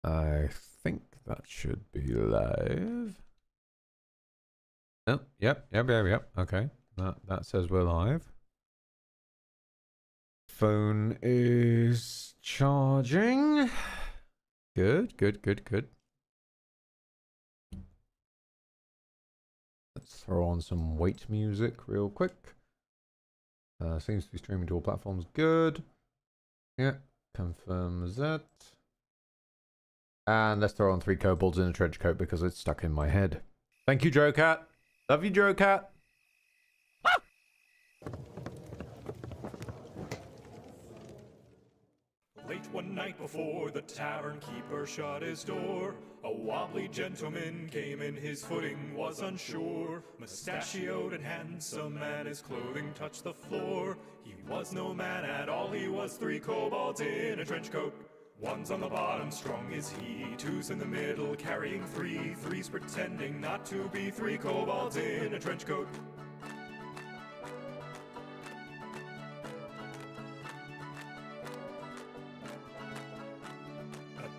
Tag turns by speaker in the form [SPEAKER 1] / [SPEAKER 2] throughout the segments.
[SPEAKER 1] I think that should be live. Oh, yep. Okay. That says we're live. Phone is charging. Good. Let's throw on some wait music real quick. Seems to be streaming to all platforms. Good. Yeah, confirms that. And let's throw on 3 kobolds in a trench coat because it's stuck in my head. Thank you, Joe Cat. Love you, Joe Cat.
[SPEAKER 2] Late one night before the tavern keeper shut his door, a wobbly gentleman came in, his footing was unsure. Mustachioed and handsome, and his clothing touched the floor. He was no man at all, he was 3 kobolds in a trench coat. One's on the bottom, strong is he, 2's in the middle, carrying 3, 3's pretending not to be 3 kobolds in a trench coat.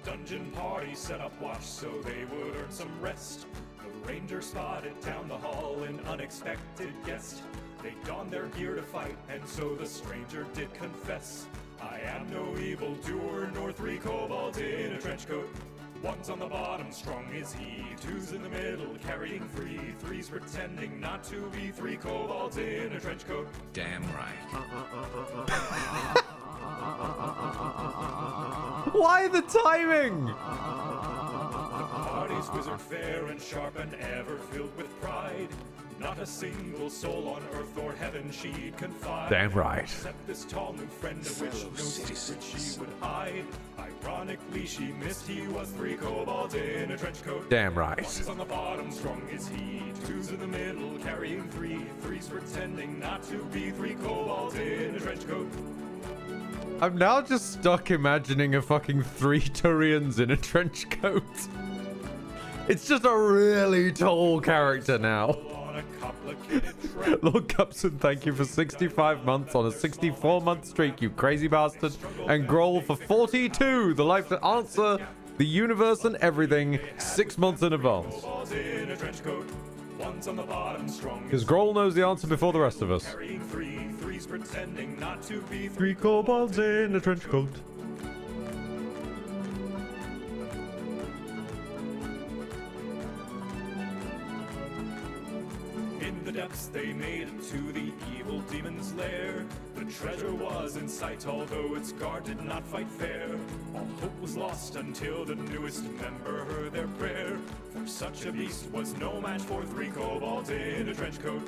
[SPEAKER 2] Dungeon party set up watch so they would earn some rest. The ranger spotted down the hall an unexpected guest. They donned their gear to fight, and so the stranger did confess, I am no evil doer, nor 3 kobolds in a trench coat. One's on the bottom, strong is he, 2's in the middle, carrying 3, 3's pretending not to be 3 kobolds in a trench coat.
[SPEAKER 3] Damn right.
[SPEAKER 1] Why the timing?
[SPEAKER 2] The party's wizard fair and sharp and ever filled with pride. Not a single soul on earth or heaven she'd confide.
[SPEAKER 1] Damn right.
[SPEAKER 2] Except this tall new friend of which no secret she would hide. Ironically, she missed he was 3 kobolds in a trench coat.
[SPEAKER 1] Damn right.
[SPEAKER 2] One's on the bottom, strong is he, 2's in the middle, carrying 3, 3's pretending not to be 3 kobolds in a trench coat.
[SPEAKER 1] I'm now just stuck imagining a fucking 3 Turians in a trench coat. It's just a really tall character now. Lord Cupson, thank you for 65 months on a 64-month streak, you crazy bastard. And Grohl for 42, the life to answer the universe and everything 6 months in advance. Because Grohl knows the answer before the rest of us. 3 kobolds in a trench coat.
[SPEAKER 2] In the depths they made it to the evil demon's lair. The treasure was in sight, although its guard did not fight fair. All hope was lost until the newest member heard their prayer. For such a beast was no match for 3 kobolds in a trench coat.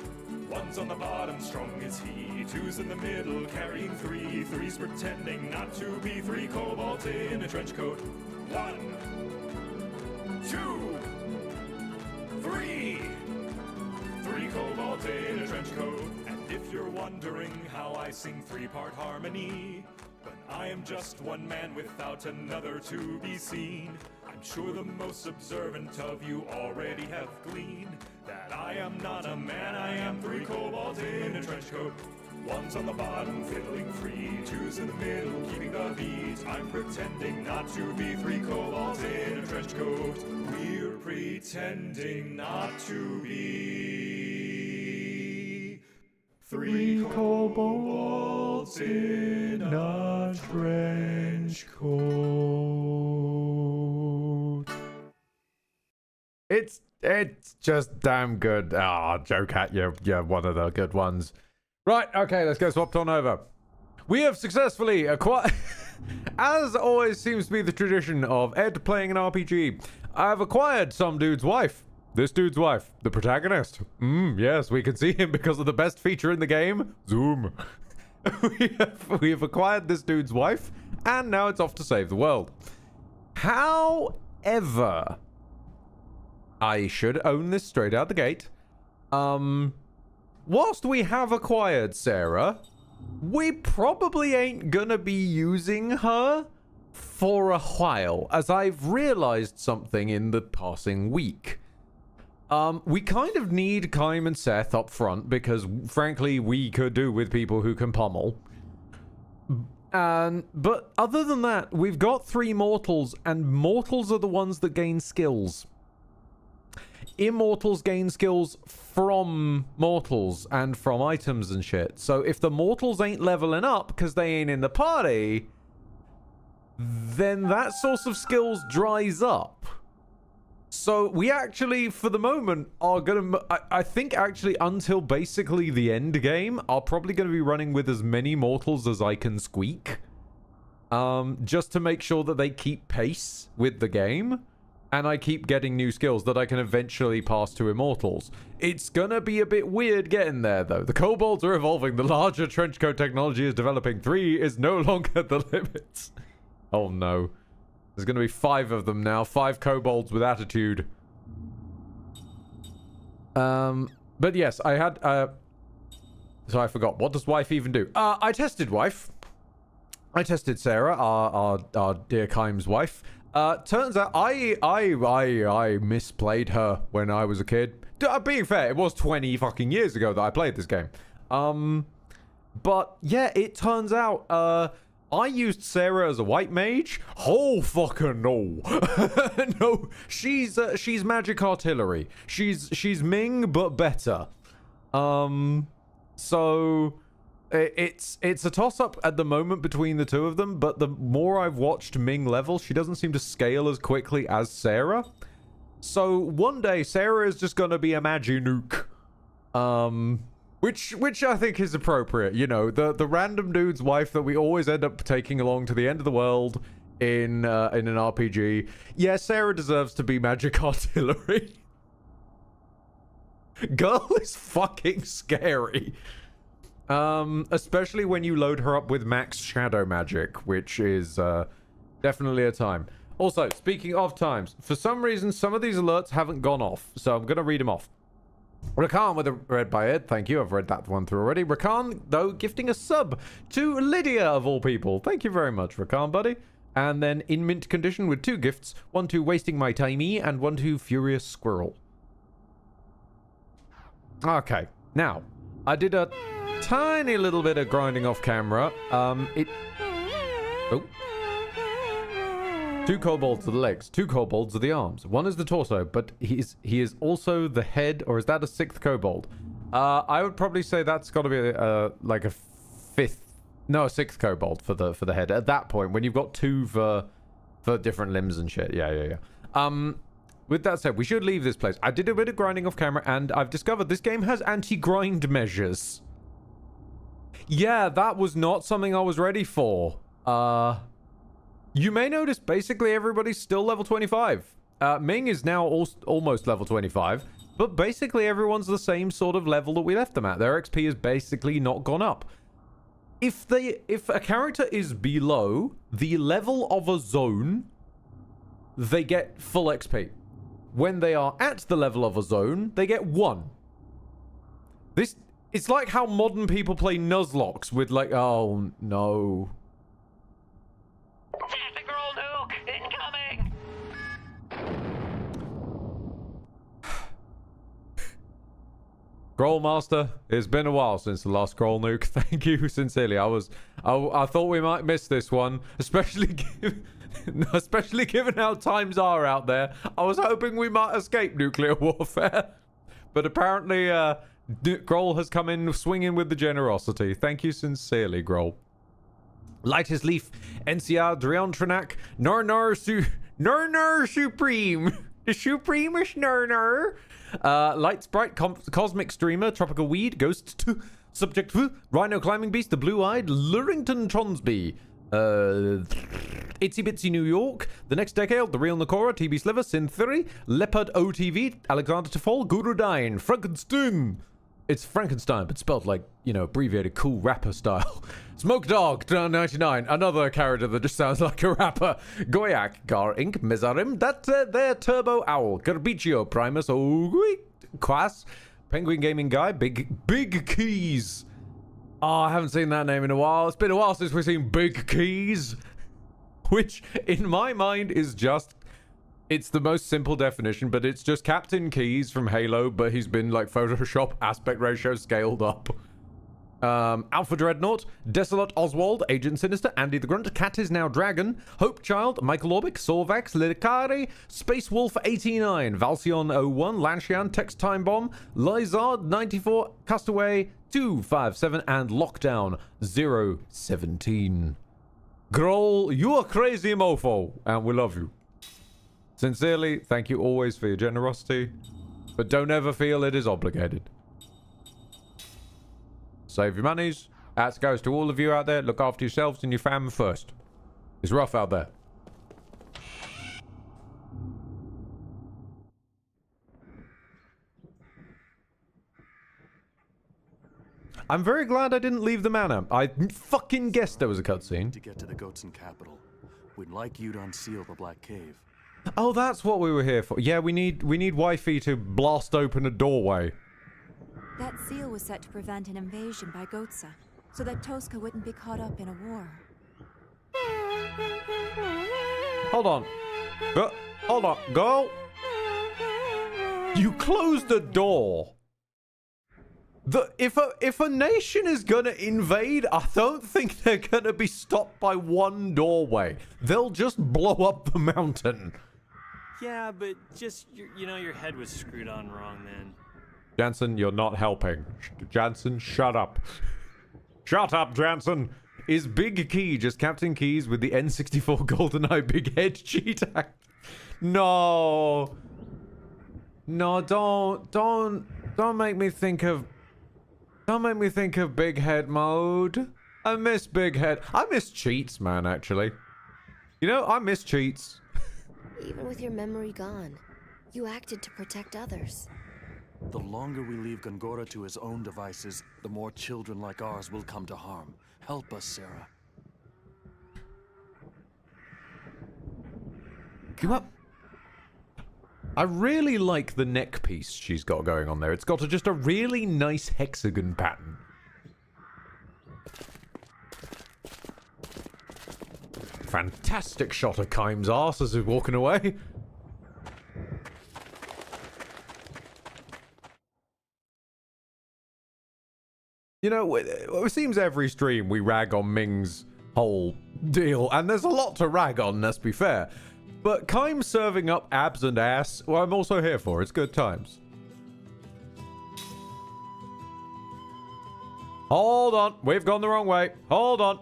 [SPEAKER 2] One's on the bottom, strong is he, 2's in the middle, carrying 3, 3's pretending not to be 3 kobolds in a trench coat. 1, 2, 3. 3 kobolds in a trench coat. And if you're wondering how I sing 3-part harmony, when I am just one man without another to be seen, I'm sure the most observant of you already have gleaned that I am not a man, I am 3 kobolds in a trench coat. One's on the bottom, fiddling free, 2's in the middle, keeping the beat. I'm pretending not to be 3 kobolds in a trench coat. We're pretending not to be 3 kobolds in a trench coat.
[SPEAKER 1] It's just damn good. Ah, Joe Cat, you're one of the good ones. Right, okay, let's go swapped on over. We have successfully acquired, as always seems to be the tradition of Ed playing an RPG, I've acquired some dude's wife. This dude's wife, the protagonist. Yes, we can see him because of the best feature in the game, Zoom. we have acquired this dude's wife, and now it's off to save the world. However, I should own this straight out the gate. Whilst we have acquired Sarah, we probably ain't gonna be using her for a while, as I've realized something in the passing week. We kind of need Kaim and Seth up front because, frankly, we could do with people who can pummel. But other than that, we've got 3 mortals, and mortals are the ones that gain skills. Immortals gain skills from mortals and from items and shit. So if the mortals ain't leveling up because they ain't in the party, then that source of skills dries up. So we actually, for the moment, are gonna... I think actually until basically the end game, are probably going to be running with as many mortals as I can squeak. Just to make sure that they keep pace with the game. And I keep getting new skills that I can eventually pass to immortals. It's gonna be a bit weird getting there, though. The kobolds are evolving. The larger trenchcoat technology is developing. 3 is no longer the limit. Oh, no. There's gonna be 5 of them now. 5 kobolds with attitude. But yes, I had... So I forgot. What does wife even do? I tested wife. I tested Sarah, our dear Keim's wife. Turns out I misplayed her when I was a kid. Being fair, it was 20 fucking years ago that I played this game. But yeah, it turns out, I used Sarah as a white mage. Oh fucking no. No, she's magic artillery. She's Ming, but better. So... It's a toss-up at the moment between the two of them, but the more I've watched Ming level, she doesn't seem to scale as quickly as Sarah. So one day, Sarah is just gonna be a Maginuke. Which I think is appropriate. You know, the random dude's wife that we always end up taking along to the end of the world in an RPG. Yeah, Sarah deserves to be magic artillery. Girl is fucking scary. Especially when you load her up with max shadow magic, which is, definitely a time. Also, speaking of times, for some reason, some of these alerts haven't gone off, so I'm gonna read them off. Rakan with a red by Ed, thank you, I've read that one through already. Rakan, though, gifting a sub to Lydia, of all people. Thank you very much, Rakan, buddy. And then in mint condition with 2 gifts, one to Wasting My Timey, and one to Furious Squirrel. Okay, now, I did a tiny little bit of grinding off camera. Oh. 2 kobolds are the legs, 2 kobolds are the arms. One is the torso, but he is also the head, or is that a 6th kobold? I would probably say that's got to be like a 6th kobold for the head. At that point, when you've got 2 for different limbs and shit. Yeah. With that said, we should leave this place. I did a bit of grinding off camera, and I've discovered this game has anti-grind measures. Yeah, that was not something I was ready for. You may notice basically everybody's still level 25. Ming is now almost level 25, but basically everyone's the same sort of level that we left them at. Their XP has basically not gone up. If a character is below the level of a zone, they get full XP. When they are at the level of a zone, they get 1. It's like how modern people play Nuzlocke with like, oh no.
[SPEAKER 3] Tactical nuke incoming!
[SPEAKER 1] Growl Master, it's been a while since the last Growl nuke. Thank you sincerely. I thought we might miss this one, especially given how times are out there. I was hoping we might escape nuclear warfare, but apparently, Growl has come in swinging with the generosity. Thank you sincerely, Growl. Light his leaf, NCR Driontranak, Nar Supreme. The Supreme-ish Nar. Light Sprite, Cosmic Streamer, Tropical Weed, Ghost 2, Subject Rhino Climbing Beast, The Blue-Eyed, Lurington Tronsby, Itsy Bitsy New York, The Next Decade, The Real Nakora, TB Sliver, Sin 3, Leopard OTV, Alexander Tafol, Gurudine, Frankenstein. It's Frankenstein, but spelled like, you know, abbreviated cool rapper style. Smoke Dog, 99, another character that just sounds like a rapper. Goyak, Gar Inc, Mezarim, that's their Turbo Owl, Garbicio, Primus, Quas, Penguin Gaming Guy, Big Keys. Oh, I haven't seen that name in a while. It's been a while since we've seen Big Keys. Which, in my mind, is just... It's the most simple definition, but it's just Captain Keys from Halo, but he's been, like, Photoshop aspect ratio scaled up. Alpha Dreadnought, Desolate Oswald, Agent Sinister, Andy the Grunt, Cat is Now Dragon, Hope Child, Michael Orbic, Sorvax, Lidikari, Space Wolf 89, Valcion 01, Lanshian, Text Time Bomb, Lizard 94, Castaway 257, and Lockdown 017. Groll, you are crazy mofo, and we love you. Sincerely, thank you always for your generosity, but don't ever feel it is obligated. Save your monies. That goes to all of you out there. Look after yourselves and your family first. It's rough out there. I'm very glad I didn't leave the manor. I fucking guessed there was a cutscene.
[SPEAKER 4] To get to the Goatson capital, we'd like you to unseal the Black Cave.
[SPEAKER 1] Oh, that's what we were here for. Yeah, we need Wifey to blast open a doorway.
[SPEAKER 5] That seal was set to prevent an invasion by Goatsa, so that Tosca wouldn't be caught up in a war.
[SPEAKER 1] Hold on. Hold on. Go. You closed the door. If a nation is gonna invade, I don't think they're gonna be stopped by one doorway. They'll just blow up the mountain.
[SPEAKER 6] Yeah, but just, you know, your head was screwed on wrong, man.
[SPEAKER 1] Jansen, you're not helping. Jansen, shut up. Shut up, Jansen. Is Big Key just Captain Keys with the N64 GoldenEye Big Head cheat act? No. No, don't make me think of... Don't make me think of Big Head mode. I miss Big Head. I miss cheats, man, actually. You know, I miss cheats.
[SPEAKER 7] Even with your memory gone, you acted to protect others.
[SPEAKER 4] The longer we leave Gongora to his own devices, the more children like ours will come to harm. Help us, Sarah.
[SPEAKER 1] You up? I really like the neck piece she's got going on there. It's got just a really nice hexagon pattern. Fantastic shot of Kaim's arse as he's walking away. You know, it seems every stream we rag on Ming's whole deal, and there's a lot to rag on, let's be fair. But Kaim serving up abs and ass, well, I'm also here for. It's good times. Hold on. We've gone the wrong way. Hold on.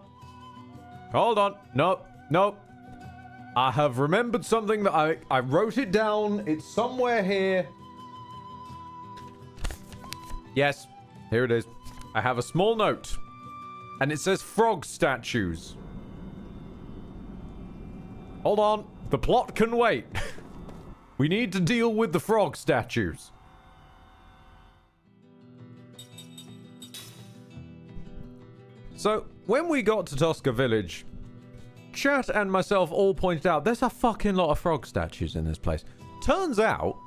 [SPEAKER 1] Hold on. Nope. Nope. I have remembered something that I wrote it down. It's somewhere here. Yes. Here it is. I have a small note. And it says frog statues. Hold on. The plot can wait. We need to deal with the frog statues. So, when we got to Tosca Village, Chat and myself all pointed out there's a fucking lot of frog statues in this place. Turns out,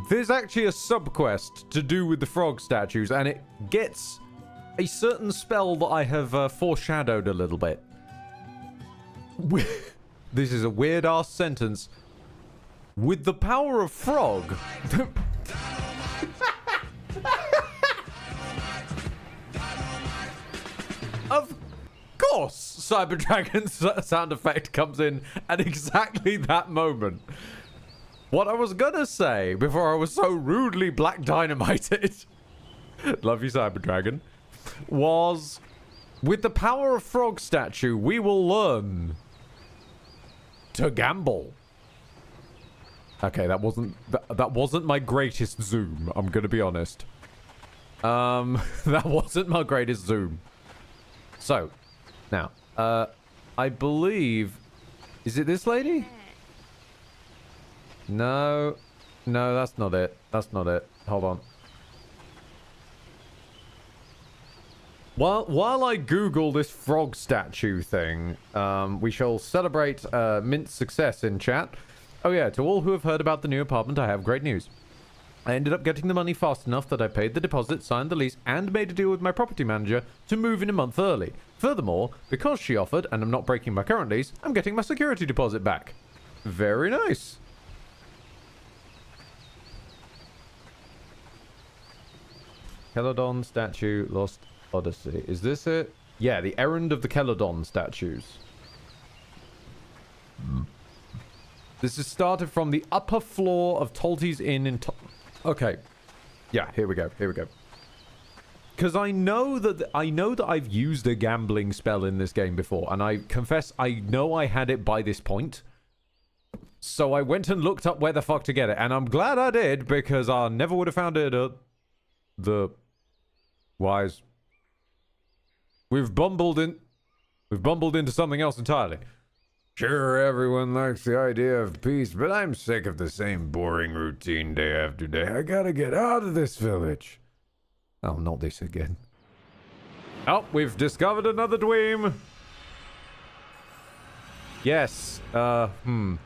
[SPEAKER 1] there's actually a subquest to do with the frog statues, and it gets a certain spell that I have foreshadowed a little bit. This is a weird-ass sentence. With the power of frog... Of course, Cyber Dragon's sound effect comes in at exactly that moment. What I was gonna say before I was so rudely black dynamited, love you, Cyber Dragon, was with the power of frog statue, we will learn to gamble. Okay, that wasn't my greatest zoom. I'm gonna be honest. That wasn't my greatest zoom. So, now, I believe... Is it this lady? No. No, that's not it. That's not it. Hold on. While I Google this frog statue thing, we shall celebrate Mint's success in chat. Oh yeah, to all who have heard about the new apartment, I have great news. I ended up getting the money fast enough that I paid the deposit, signed the lease, and made a deal with my property manager to move in a month early. Furthermore, because she offered, and I'm not breaking my current lease, I'm getting my security deposit back. Very nice. Kelodon statue lost Odyssey. Is this it? Yeah, the errand of the Celadon statues. This is started from the upper floor of Tolte's Inn in... Okay. Yeah, here we go. Here we go. Because I know that I've used a gambling spell in this game before, and I confess I know I had it by this point. So I went and looked up where the fuck to get it, and I'm glad I did, because I never would have found it at the Wise. We've bumbled into something else entirely. Sure, everyone likes the idea of peace, but I'm sick of the same boring routine day after day. I gotta get out of this village. Oh, not this again. Oh, we've discovered another dweem. Yes, Time,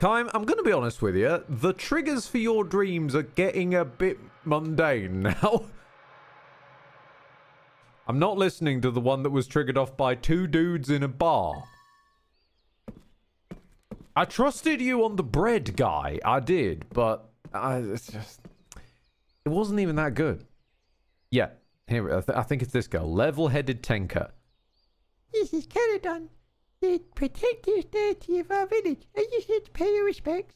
[SPEAKER 1] I'm gonna be honest with you. The triggers for your dreams are getting a bit mundane now. I'm not listening to the one that was triggered off by two dudes in a bar. I trusted you on the bread guy. I did, but it's just... It wasn't even that good. Yeah, here, I think it's this girl. Level-headed Tenka.
[SPEAKER 8] This is Caledon, the protective deity of our village. Are you here to pay your respects?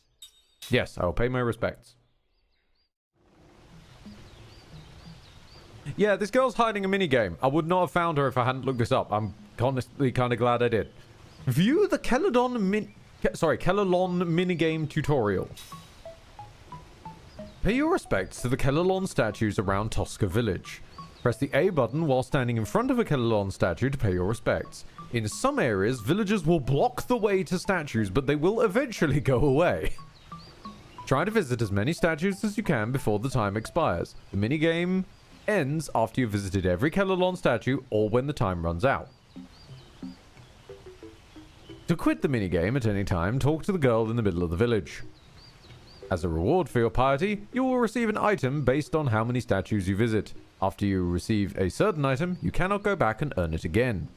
[SPEAKER 1] Yes, I will pay my respects. Yeah, this girl's hiding a minigame. I would not have found her if I hadn't looked this up. I'm honestly kind of glad I did. View the Celadon minigame tutorial. Pay your respects to the Celadon statues around Tosca Village. Press the A button while standing in front of a Celadon statue to pay your respects. In some areas, villagers will block the way to statues, but they will eventually go away. Try to visit as many statues as you can before the time expires. The minigame ends after you've visited every Celadon statue or when the time runs out. To quit the minigame at any time, talk to the girl in the middle of the village. As a reward for your piety, you will receive an item based on how many statues you visit. After you receive a certain item, you cannot go back and earn it again.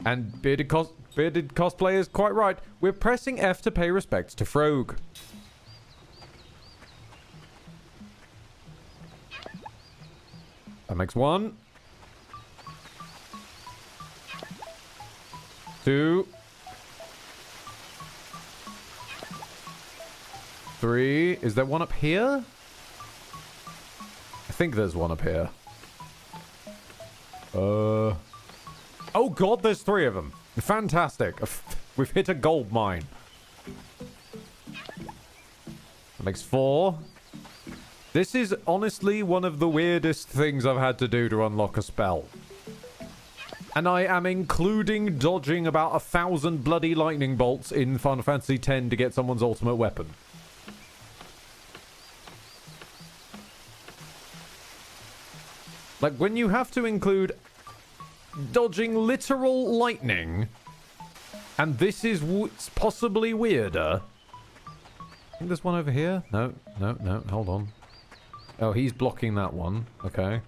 [SPEAKER 1] And Bearded Cosplay is quite right. We're pressing F to pay respects to Frog. That makes 1. 2. 3. Is there one up here? I think there's one up here. Oh god, there's 3 of them. Fantastic. We've hit a gold mine. That makes 4. This is honestly one of the weirdest things I've had to do to unlock a spell. And I am including dodging about 1,000 bloody lightning bolts in Final Fantasy X to get someone's ultimate weapon. Like, when you have to include dodging literal lightning, and this is possibly weirder. I think there's one over here. No, hold on. Oh, he's blocking that one. Okay.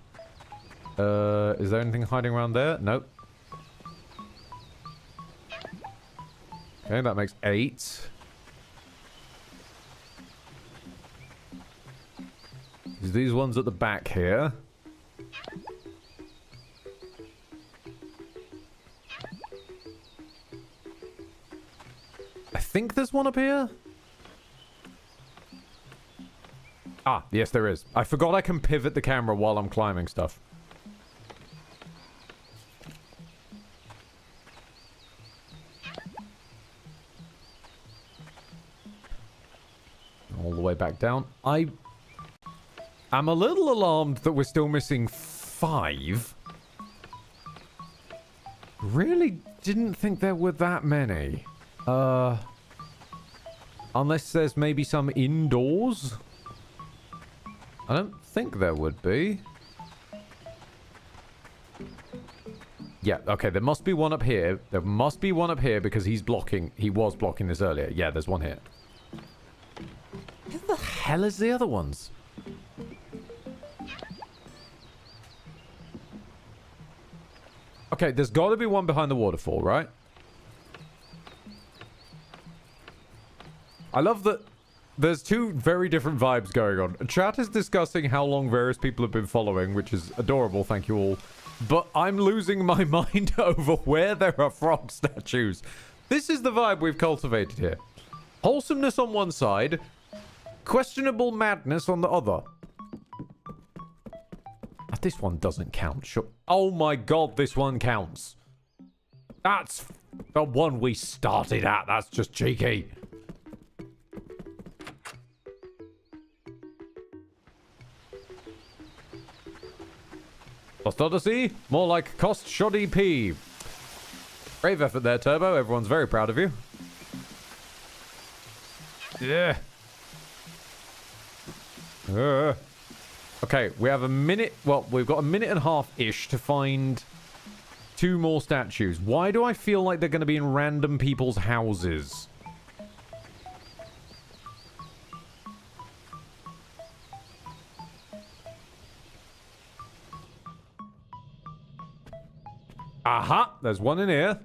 [SPEAKER 1] Is there anything hiding around there? Nope. Okay, that makes 8. These ones at the back here. I think there's one up here. Ah, yes, there is. I forgot I can pivot the camera while I'm climbing stuff. All the way back down. I'm a little alarmed that we're still missing 5. Really didn't think there were that many. Unless there's maybe some indoors? I don't think there would be. Yeah, okay, there must be one up here. There must be one up here because he's blocking. He was blocking this earlier. Yeah, there's one here. Who the hell is the other ones? Okay, there's got to be one behind the waterfall, right? I love that there's two very different vibes going on. Chat is discussing how long various people have been following, which is adorable, thank you all. But I'm losing my mind over where there are frog statues. This is the vibe we've cultivated here. Wholesomeness on one side, questionable madness on the other. This one doesn't count. Sure. Oh my god, this one counts. That's the one we started at. That's just cheeky. Lost Odyssey? More like cost shoddy P. Brave effort there, Turbo. Everyone's very proud of you. Yeah. Okay, we have a minute. Well, we've got a minute and a half-ish to find 2 more statues. Why do I feel like they're going to be in random people's houses? Aha! There's one in here.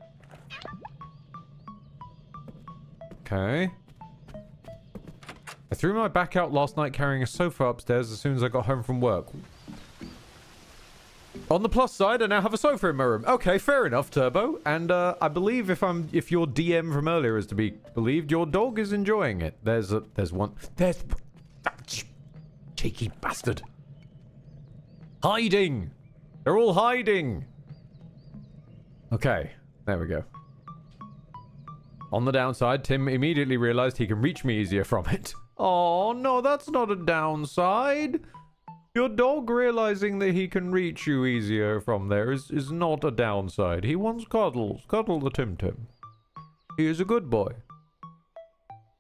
[SPEAKER 1] Okay. I threw my back out last night carrying a sofa upstairs as soon as I got home from work. On the plus side, I now have a sofa in my room. Okay, fair enough, Turbo. And I believe if your DM from earlier is to be believed, your dog is enjoying it. There's one. There's cheeky bastard. Hiding. They're all hiding. Okay, there we go. On the downside, Tim immediately realized he can reach me easier from it. Oh, no, that's not a downside. Your dog realizing that he can reach you easier from there is not a downside. He wants cuddles. Cuddle the Tim Tim. He is a good boy.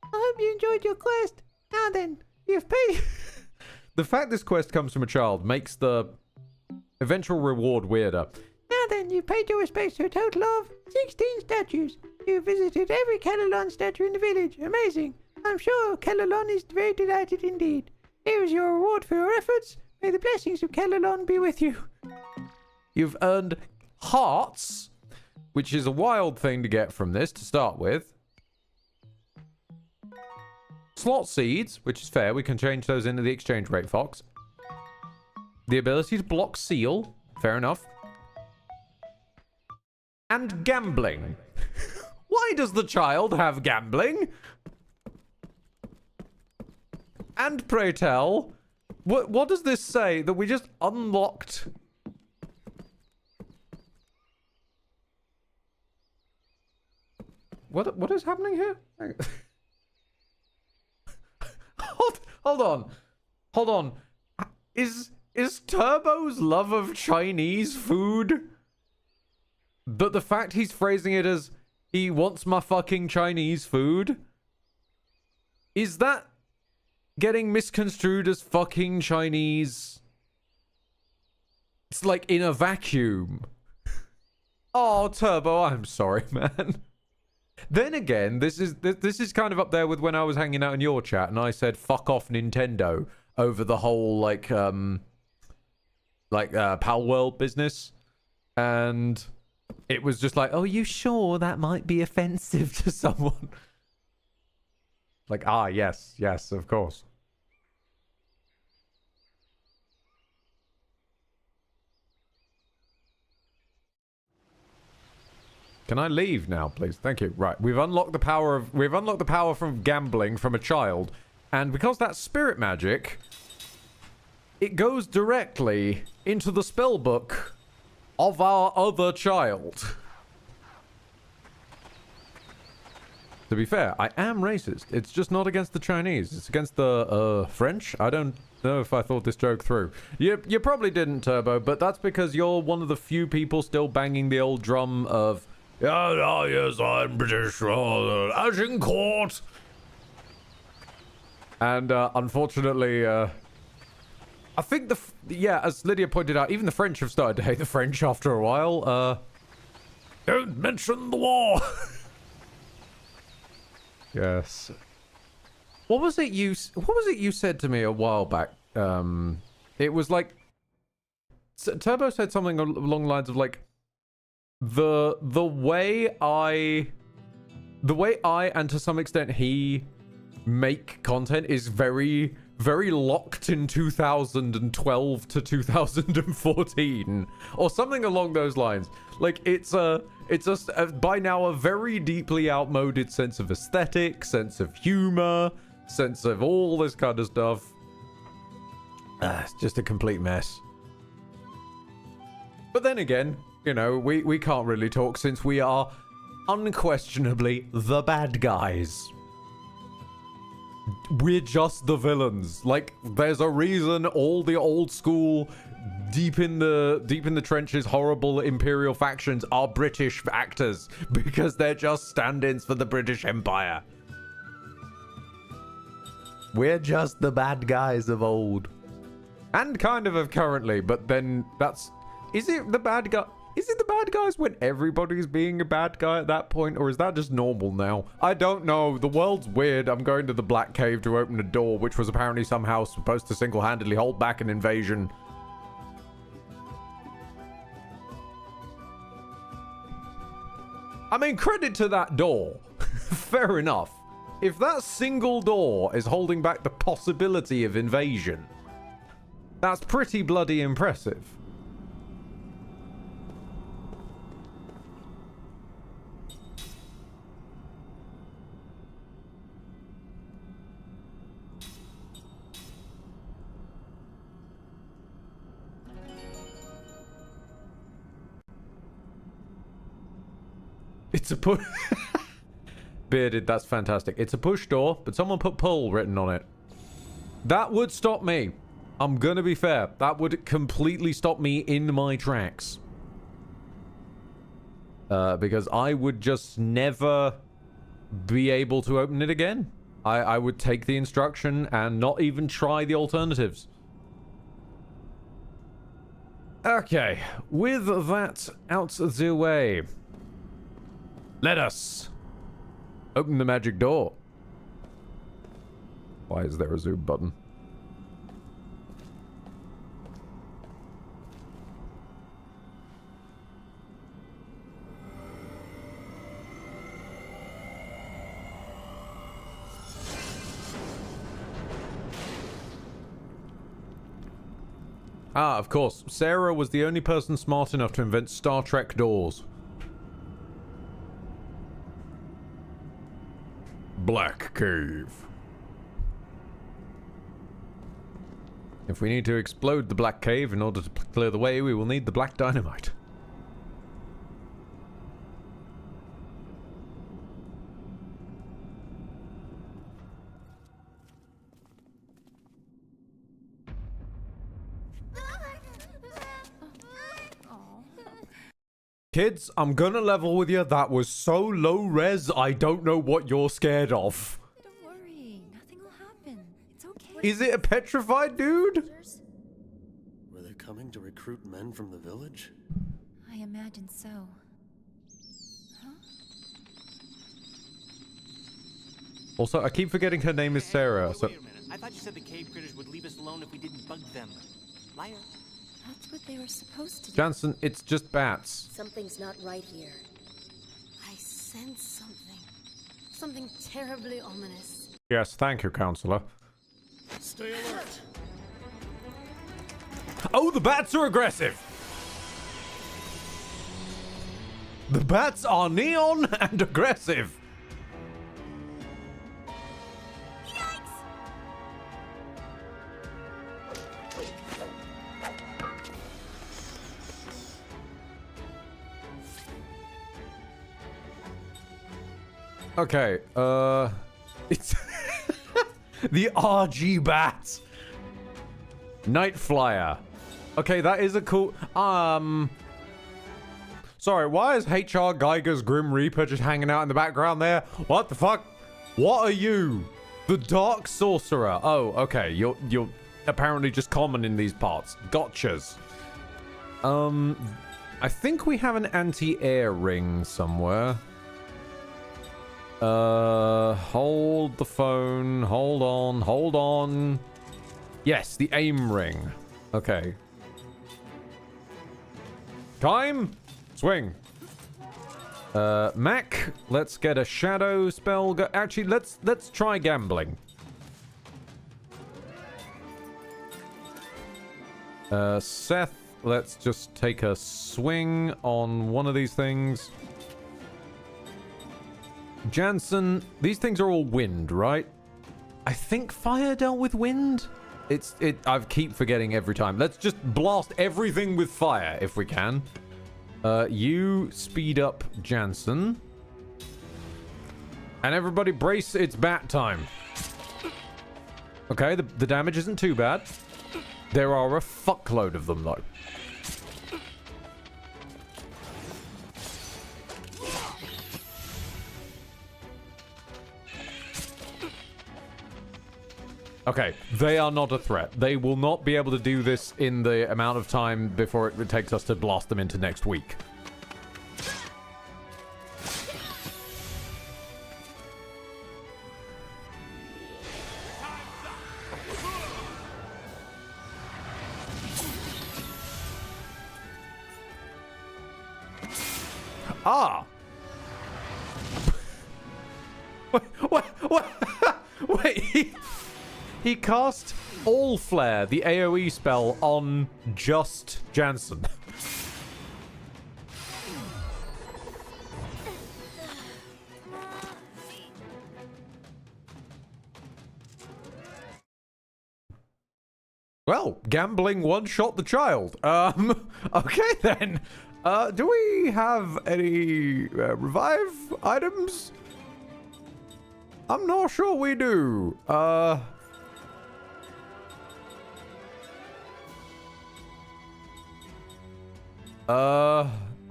[SPEAKER 8] I hope you enjoyed your quest. Now then, you've paid.
[SPEAKER 1] The fact this quest comes from a child makes the eventual reward weirder.
[SPEAKER 8] Now then, you've paid your respects to a total of 16 statues. You've visited every Kellalon statue in the village. Amazing. I'm sure Kellalon is very delighted indeed. Here is your reward for your efforts. May the blessings of Kellalon be with you.
[SPEAKER 1] You've earned hearts, which is a wild thing to get from this to start with. Slot seeds, which is fair. We can change those into the exchange rate, Fox. The ability to block seal. Fair enough. And gambling. Why does the child have gambling? And pray tell, what does this say? That we just unlocked... What is happening here? Hold on. Hold on. Is Turbo's love of Chinese food... But the fact he's phrasing it as, he wants my fucking Chinese food? Is that getting misconstrued as fucking Chinese? It's like in a vacuum. Oh, Turbo, I'm sorry, man. Then again, this is kind of up there with when I was hanging out in your chat and I said, fuck off Nintendo over the whole, Pal World business. And... it was just like, oh, you sure that might be offensive to someone? Like, yes, of course. Can I leave now, please? Thank you. Right, we've unlocked the power from gambling from a child, and because that's spirit magic, it goes directly into the spell book of our other child. To be fair, I am racist. It's just not against the Chinese. It's against the French. I don't know if I thought this joke through. You probably didn't, Turbo, but that's because you're one of the few people still banging the old drum of, yes, I'm British, as in court. And unfortunately, I think as Lydia pointed out, even the French have started to hate the French after a while. Don't mention the war. Yes. What was it you said to me a while back? It was like Turbo said something along the lines of like the way I and to some extent he make content is very, very locked in 2012 to 2014 or something along those lines. Like it's by now a very deeply outmoded sense of aesthetic, sense of humor, sense of all this kind of stuff. It's just a complete mess. But then again, you know, we can't really talk since we are unquestionably the bad guys. We're just the villains. Like, there's a reason all the old school, deep in the trenches, horrible imperial factions are British actors, because they're just stand-ins for the British Empire. We're just the bad guys of old. And kind of currently, but then that's... Is it the bad guy? Is it the bad guys when everybody's being a bad guy at that point? Or is that just normal now? I don't know. The world's weird. I'm going to the Black Cave to open a door, which was apparently somehow supposed to single-handedly hold back an invasion. I mean, credit to that door. Fair enough. If that single door is holding back the possibility of invasion, that's pretty bloody impressive. It's a push. Bearded, that's fantastic. It's a push door, but someone put pull written on it. That would stop me. I'm gonna be fair. That would completely stop me in my tracks. Because I would just never be able to open it again. I would take the instruction and not even try the alternatives. Okay, with that out the way, let us open the magic door. Why is there a zoom button? Ah, of course. Sarah was the only person smart enough to invent Star Trek doors. Black Cave. If we need to explode the Black Cave in order to clear the way, we will need the black dynamite. Kids, I'm gonna level with you. That was so low res, I don't know what you're scared of.
[SPEAKER 5] Don't worry, nothing will happen. It's okay.
[SPEAKER 1] Is it a petrified dude?
[SPEAKER 4] Were they coming to recruit men from the village?
[SPEAKER 5] I imagine so. Huh?
[SPEAKER 1] Also, I keep forgetting her name is Sarah, so...
[SPEAKER 6] Wait a minute. I thought you said the cave critters would leave us alone if we didn't bug them. Liar.
[SPEAKER 5] That's what they were supposed to do.
[SPEAKER 1] Jansen, it's just bats.
[SPEAKER 7] Something's not right here. I sense something. Something terribly ominous.
[SPEAKER 1] Yes, thank you, Counselor.
[SPEAKER 2] Stay alert.
[SPEAKER 1] Oh, the bats are aggressive! The bats are neon and aggressive! Okay, it's the RG bat. Night Flyer. Okay, that is a cool, sorry, why is HR Geiger's Grim Reaper just hanging out in the background there? What the fuck? What are you? The Dark Sorcerer. Oh, okay, you're apparently just common in these parts. Gotchas. I think we have an anti-air ring somewhere. Hold the phone. Hold on. Yes, the aim ring. Okay. Time. Swing. Mac, let's get a shadow spell. Actually, let's try gambling. Seth, let's just take a swing on one of these things. Jansen, these things are all wind, right? I think fire dealt with wind. I keep forgetting every time. Let's just blast everything with fire if we can. You speed up Jansen. And everybody brace, it's bat time. Okay, the damage isn't too bad. There are a fuckload of them, though. Okay, they are not a threat. They will not be able to do this in the amount of time before it takes us to blast them into next week. Ah! What? Wait, he cast All Flare, the AoE spell, on just Jansen. Well, gambling one-shot the child. Okay then. Do we have any revive items? I'm not sure we do. I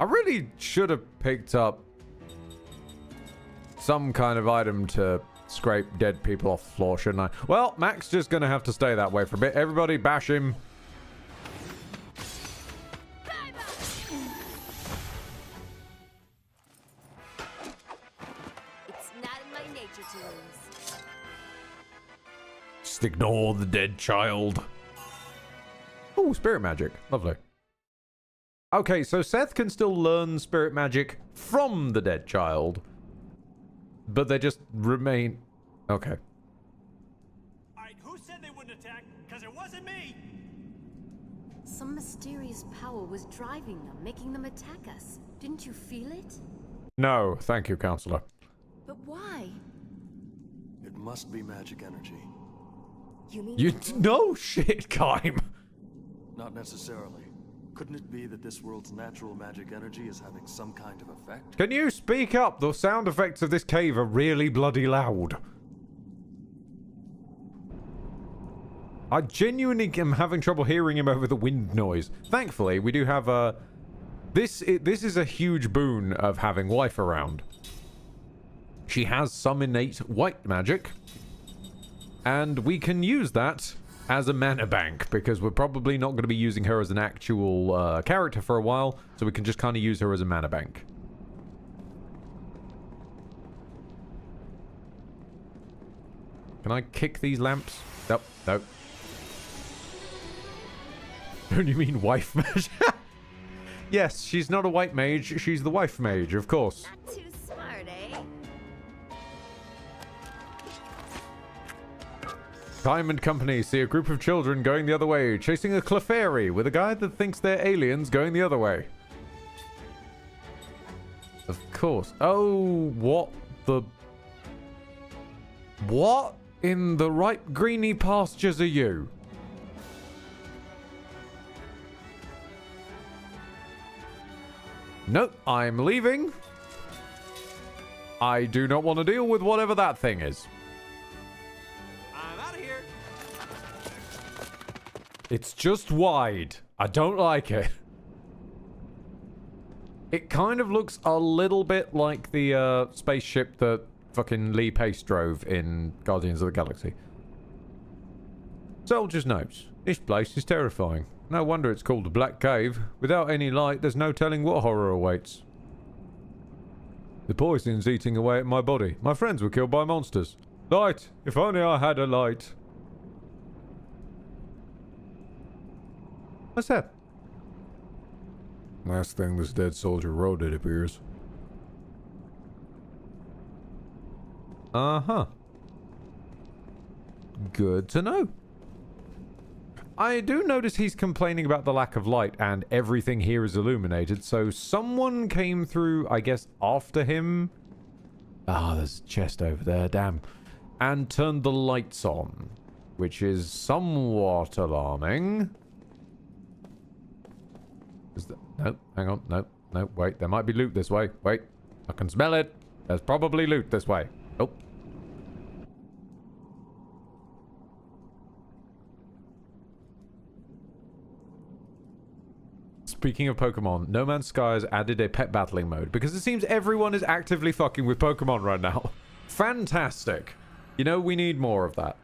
[SPEAKER 1] really should have picked up some kind of item to scrape dead people off the floor, shouldn't I? Well, Mac's just gonna have to stay that way for a bit. Everybody bash him. Just ignore the dead child. Oh, spirit magic. Lovely. Okay, so Seth can still learn spirit magic from the dead child, but they just remain... Okay.
[SPEAKER 6] Alright, who said they wouldn't attack? Because it wasn't me!
[SPEAKER 7] Some mysterious power was driving them, making them attack us. Didn't you feel it?
[SPEAKER 1] No, thank you, Counselor.
[SPEAKER 5] But why?
[SPEAKER 4] It must be magic energy.
[SPEAKER 5] You mean...
[SPEAKER 1] You... No shit, Kaim!
[SPEAKER 4] Not necessarily. Couldn't it be that this world's natural magic energy is having some kind of effect?
[SPEAKER 1] Can you speak up? The sound effects of this cave are really bloody loud. I genuinely am having trouble hearing him over the wind noise. Thankfully, we do have this is a huge boon of having wife around. She has some innate white magic, and we can use that as a mana bank, because we're probably not going to be using her as an actual character for a while, so we can just kind of use her as a mana bank. Can I kick these lamps? Nope, nope. Don't you mean wife mage? Yes, she's not a white mage, she's the wife mage, of course.
[SPEAKER 7] Not too smart, eh?
[SPEAKER 1] Time and Company see a group of children going the other way, chasing a Clefairy with a guy that thinks they're aliens going the other way. Of course. Oh, what the... What in the ripe greeny pastures are you? Nope, I'm leaving. I do not want to deal with whatever that thing is.
[SPEAKER 6] I'm out of here.
[SPEAKER 1] It's just wide. I don't like it. It kind of looks a little bit like the spaceship that fucking Lee Pace drove in Guardians of the Galaxy. Soldier's notes. This place is terrifying. No wonder it's called the Black Cave. Without any light, there's no telling what horror awaits. The poison's eating away at my body. My friends were killed by monsters. Light! If only I had a light. What's that? Last thing this dead soldier wrote, it appears. Uh-huh. Good to know. I do notice he's complaining about the lack of light and everything here is illuminated, so someone came through, I guess, after him. Ah, there's a chest over there, damn. And turned the lights on, which is somewhat alarming. Is that... Nope, hang on, nope, nope, wait, there might be loot this way. Wait, I can smell it. There's probably loot this way. Nope. Speaking of Pokemon, No Man's Sky has added a pet battling mode because it seems everyone is actively fucking with Pokemon right now. Fantastic. You know, we need more of that.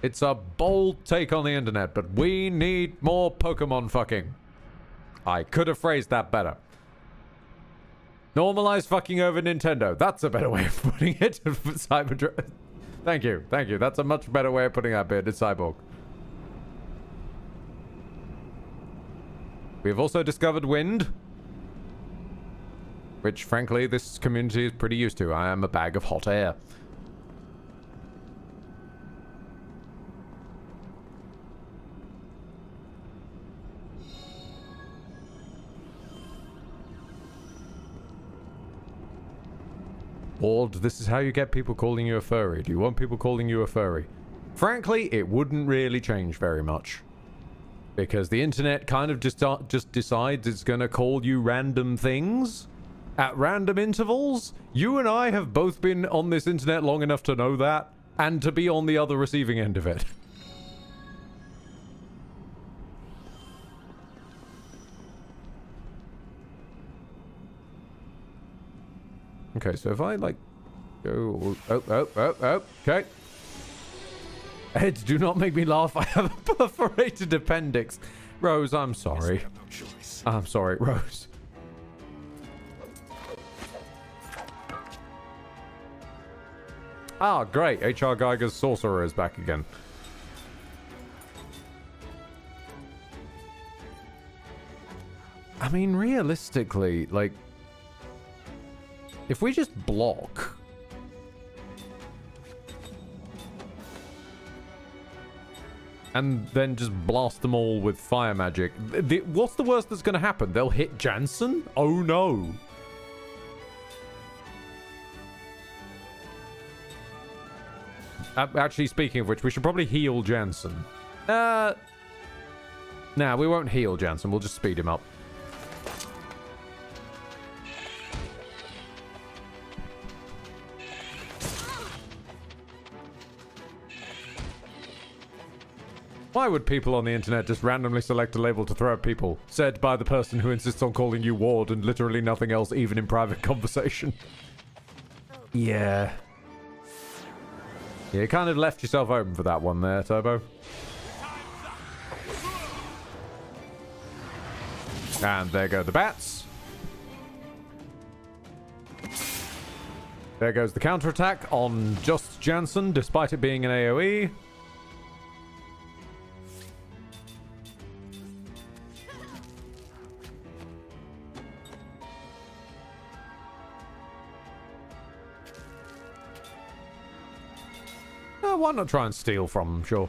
[SPEAKER 1] It's a bold take on the internet, but we need more Pokemon fucking. I could have phrased that better. Normalize fucking over Nintendo. That's a better way of putting it. Cyber. Thank you. Thank you. That's a much better way of putting that bit. It's Cyborg. We have also discovered wind, which, frankly, this community is pretty used to. I am a bag of hot air. Or this is how you get people calling you a furry. Do you want people calling you a furry? Frankly, it wouldn't really change very much. Because the internet kind of just decides it's going to call you random things at random intervals. You and I have both been on this internet long enough to know that and to be on the other receiving end of it. Okay, so if I like go... okay. Ed, do not make me laugh. I have a perforated appendix. Rose, I'm sorry. I'm sorry, Rose. Ah, great. H.R. Geiger's sorcerer is back again. I mean, realistically, like... if we just block... and then just blast them all with fire magic. What's the worst that's going to happen? They'll hit Jansen? Oh no. Actually, speaking of which, we should probably heal Jansen. Nah, we won't heal Jansen. We'll just speed him up. Why would people on the internet just randomly select a label to throw at people? Said by the person who insists on calling you Ward and literally nothing else, even in private conversation. Yeah. Yeah, you kind of left yourself open for that one there, Turbo. And there go the bats. There goes the counterattack on just Jansen, despite it being an AoE. Why not try and steal from them, sure.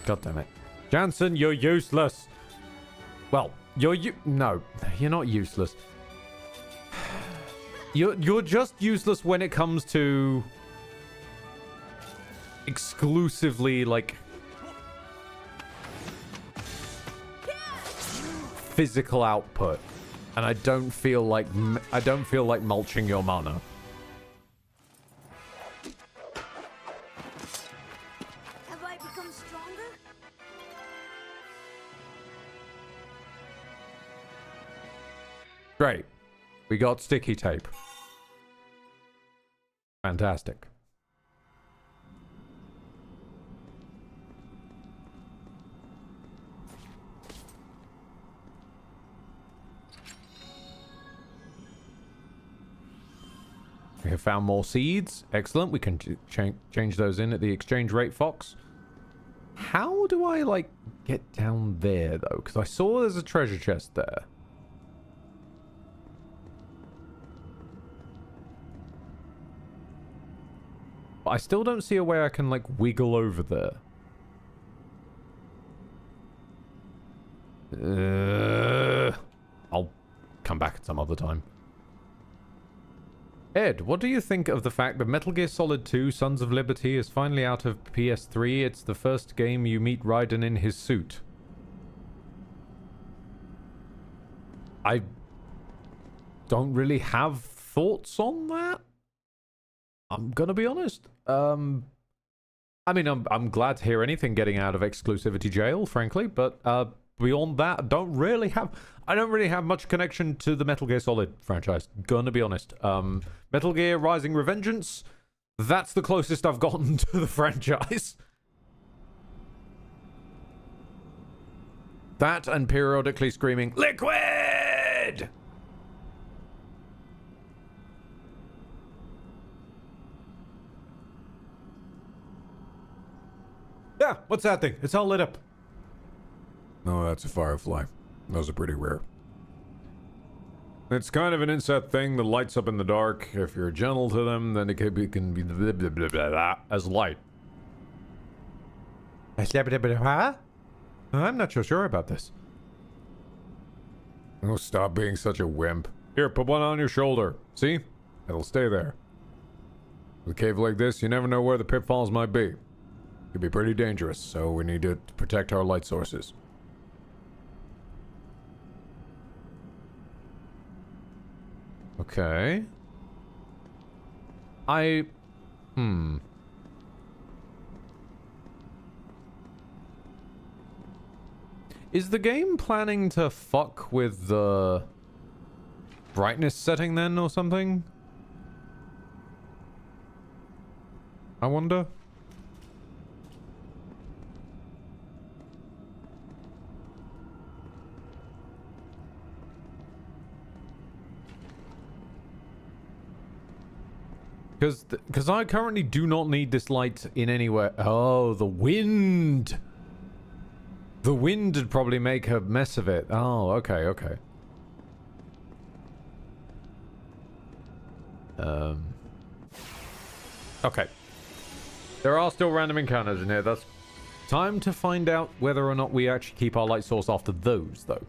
[SPEAKER 1] God damn it. Jansen, you're useless. Well, no, you're not useless. You're just useless when it comes to exclusively like physical output, and I don't feel like mulching your mana.
[SPEAKER 7] Have I become stronger?
[SPEAKER 1] Great. We got sticky tape. Fantastic. We have found more seeds. Excellent. We can change those in at the exchange rate, Fox. How do I, like, get down there, though? Because I saw there's a treasure chest there. But I still don't see a way I can, like, wiggle over there. I'll come back at some other time. Ed, what do you think of the fact that Metal Gear Solid 2 Sons of Liberty is finally out of PS3? It's the first game you meet Raiden in his suit. I don't really have thoughts on that. I'm gonna be honest. I mean, I'm glad to hear anything getting out of exclusivity jail, frankly, but beyond that, I don't really have much connection to the Metal Gear Solid franchise. Gonna be honest. Metal Gear Rising Revengeance, that's the closest I've gotten to the franchise. That and periodically screaming, Liquid! Yeah, what's that thing? It's all lit up. No, that's a firefly. Those are pretty rare. It's kind of an insect thing that lights up in the dark. If you're gentle to them, then it can be blah, blah, blah, blah, as light. Huh? I'm not so sure about this. Oh, stop being such a wimp. Here, put one on your shoulder. See? It'll stay there. With a cave like this, you never know where the pitfalls might be. Could be pretty dangerous, so we need to protect our light sources. Okay. Is the game planning to fuck with the brightness setting then or something? I wonder. Because I currently do not need this light in anywhere. Oh, the wind. The wind would probably make a mess of it. Oh, okay, okay. Okay. There are still random encounters in here. That's time to find out whether or not we actually keep our light source after those, though.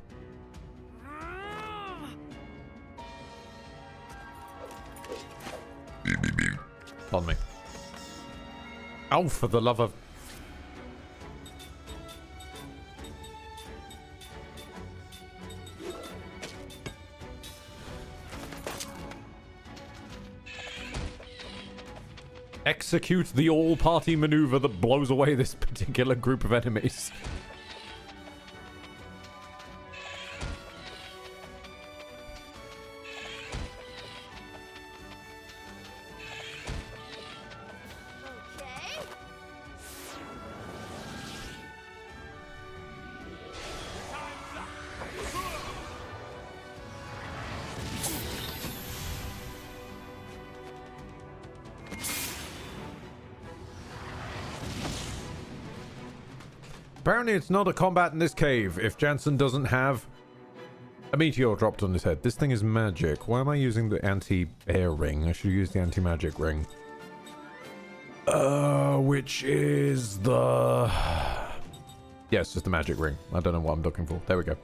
[SPEAKER 1] On me. Oh, for the love of... Execute the all-party maneuver that blows away this particular group of enemies. Apparently it's not a combat in this cave if Jansen doesn't have a meteor dropped on his head. This thing is magic. Why am I using the anti-air ring? I should use the anti-magic ring. Which is the... Yes, just the magic ring. I don't know what I'm looking for. There we go.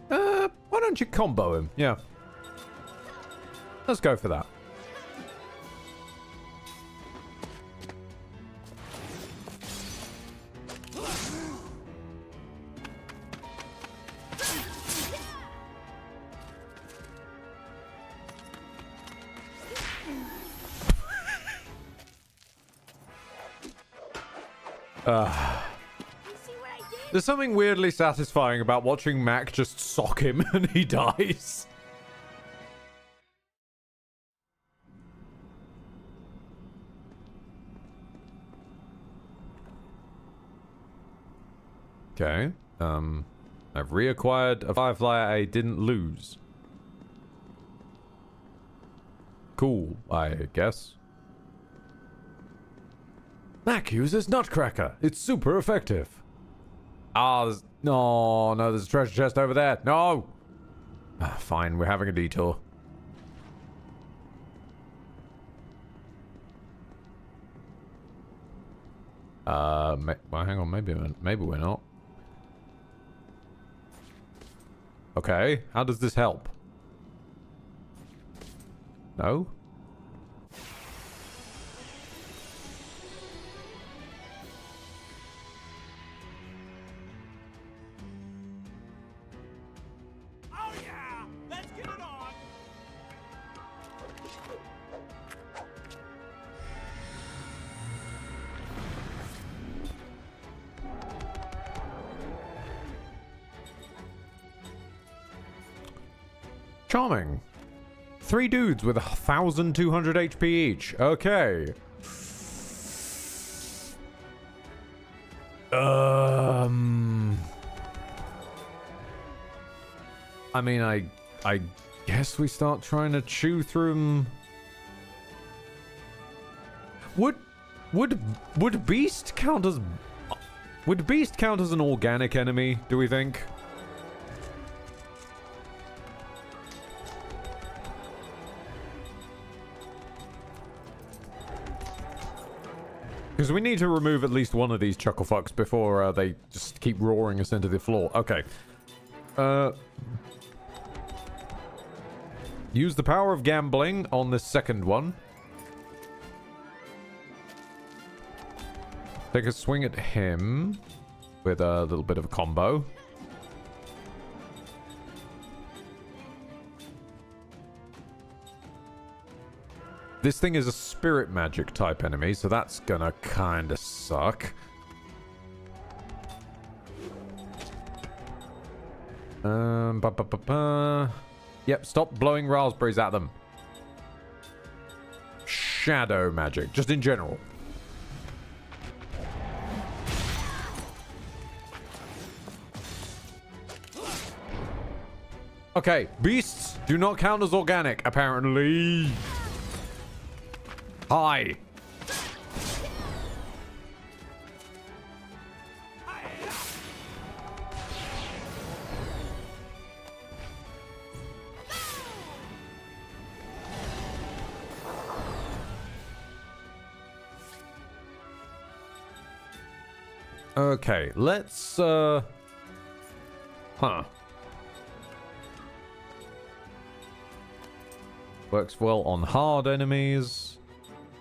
[SPEAKER 1] Why don't you combo him? Yeah. Let's go for that. There's something weirdly satisfying about watching Mac just sock him and he dies. Okay. I've reacquired a firefly I didn't lose. cool, I guess. Mac uses Nutcracker. It's super effective. Ah, no, there's a treasure chest over there. No! Fine, we're having a detour. Well, hang on, maybe we're not. Okay, how does this help? No?
[SPEAKER 2] Oh yeah! Let's get it on!
[SPEAKER 1] Charming. 3 dudes with 1,200 HP each. Okay. I mean, I guess we start trying to chew through them. Would Beast count as... Would Beast count as an organic enemy, do we think? Because we need to remove at least one of these chucklefucks before they just keep roaring us into the floor. Okay. Use the power of gambling on this second one. Take a swing at him with a little bit of a combo. This thing is a spirit magic type enemy, so that's gonna kinda suck. Yep, stop blowing raspberries at them. Shadow magic, just in general. Okay, beasts do not count as organic, apparently. Hi. Okay, let's works well on hard enemies.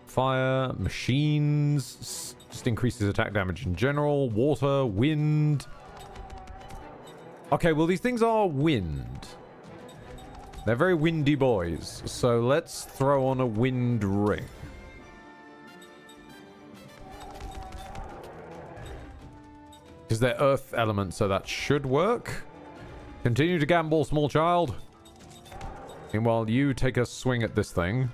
[SPEAKER 1] Fire, machines, just increases attack damage in general. Water, wind. Okay, well, these things are wind. They're very windy boys. So let's throw on a wind ring. Because they're earth elements, so that should work. Continue to gamble, small child. Meanwhile, you take a swing at this thing.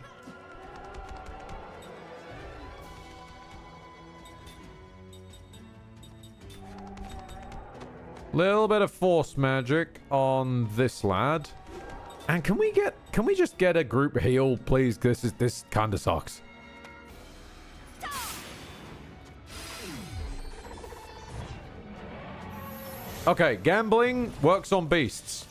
[SPEAKER 1] Little bit of force magic on this lad. And can we just get a group heal, please? This kind of sucks. Okay, gambling works on beasts.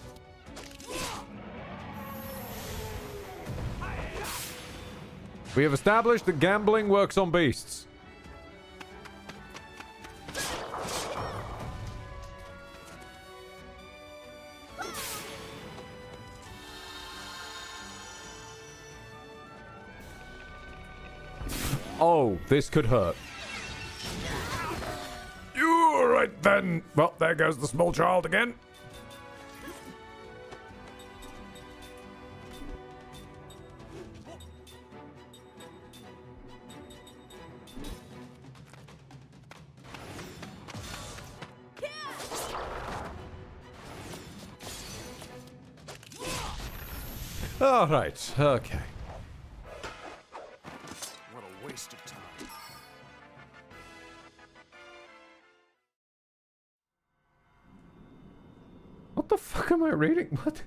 [SPEAKER 1] We have established that gambling works on beasts. Oh, this could hurt. All right then. Well, there goes the small child again. All right. Okay.
[SPEAKER 4] What a waste of time.
[SPEAKER 1] What the fuck am I reading? What?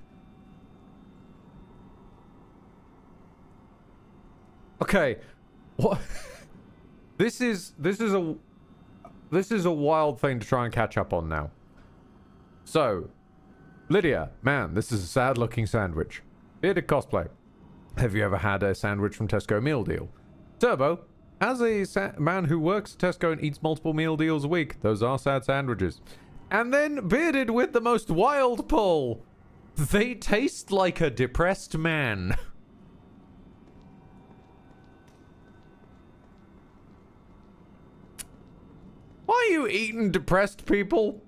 [SPEAKER 1] Okay. What? This is a wild thing to try and catch up on now. So, Lydia, man, this is a sad-looking sandwich. Bearded cosplay. Have you ever had a sandwich from Tesco meal deal? Turbo, as a man who works at Tesco and eats multiple meal deals a week, those are sad sandwiches. And then bearded with the most wild pull. They taste like a depressed man. Why are you eating depressed people?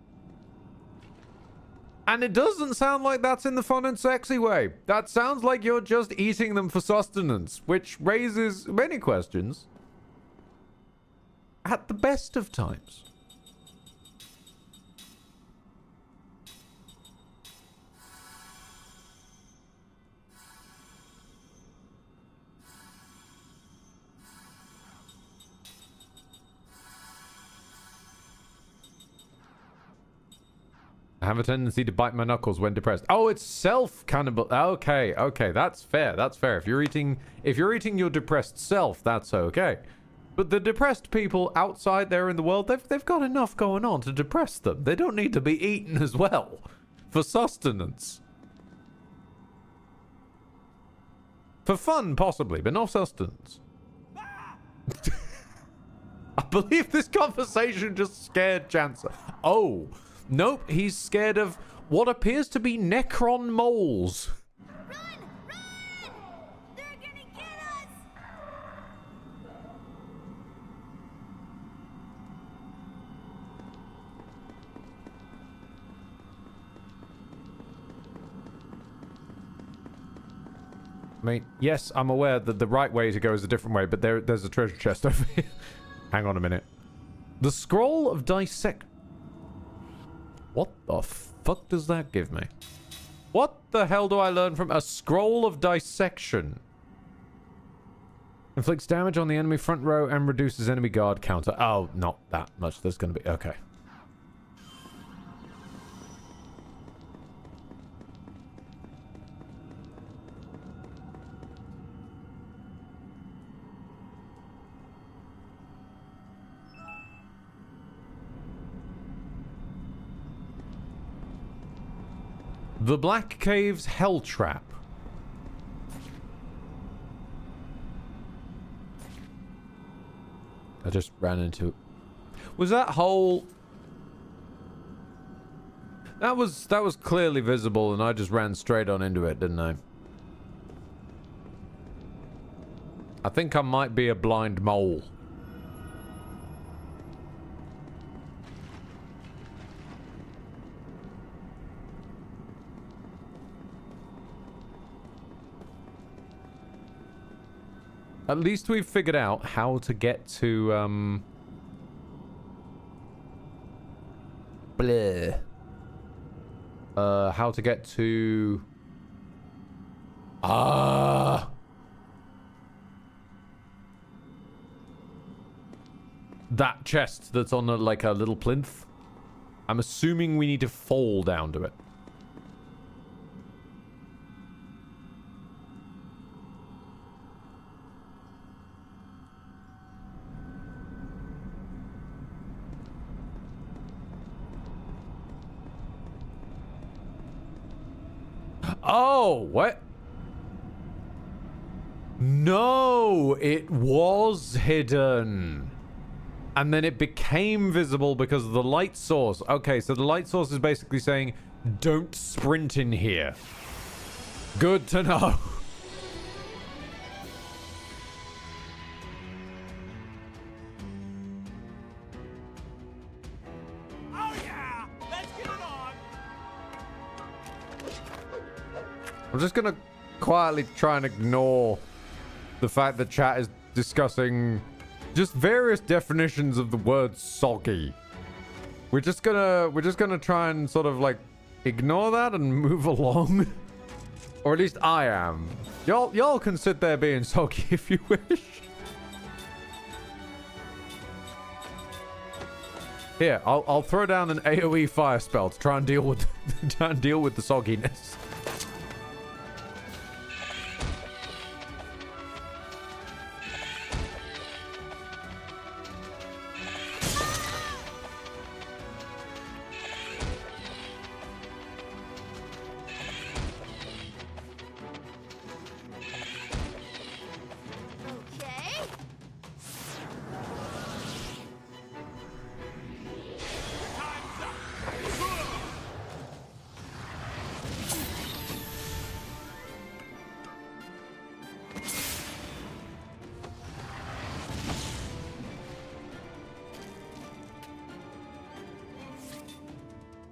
[SPEAKER 1] And it doesn't sound like that's in the fun and sexy way. That sounds like you're just eating them for sustenance, which raises many questions. At the best of times. I have a tendency to bite my knuckles when depressed. Oh, it's self-cannibal. Okay, okay, that's fair. That's fair. If you're eating your depressed self, that's okay. But the depressed people outside there in the world, they've got enough going on to depress them. They don't need to be eaten as well for sustenance. For fun, possibly, but not sustenance. I believe this conversation just scared Chancer. Oh. Nope, he's scared of what appears to be Necron moles.
[SPEAKER 7] Run! Run! They're gonna get us!
[SPEAKER 1] I mean, yes, I'm aware that the right way to go is a different way, but there's a treasure chest over here. Hang on a minute. The Scroll of Dissect... What the fuck does that give me? What the hell do I learn from a Scroll of Dissection? Inflicts damage on the enemy front row and reduces enemy guard counter. Oh, not that much. There's going to be... Okay. The Black Cave's Hell Trap. I just ran into... Was that hole... That was clearly visible and I just ran straight on into it, didn't I? I think I might be a blind mole. At least we've figured out how to get to, bleh. How to get to... that chest that's on like a little plinth. I'm assuming we need to fall down to it. Oh, what? No, it was hidden. And then it became visible because of the light source. Okay, so the light source is basically saying, don't sprint in here. Good to know.
[SPEAKER 2] Oh yeah! Let's get it on!
[SPEAKER 1] I'm just gonna quietly try and ignore the fact that chat is discussing just various definitions of the word soggy. We're just gonna try and sort of like ignore that and move along. Or at least I am. Y'all can sit there being soggy if you wish. Here, I'll throw down an AoE fire spell to try and deal with the sogginess.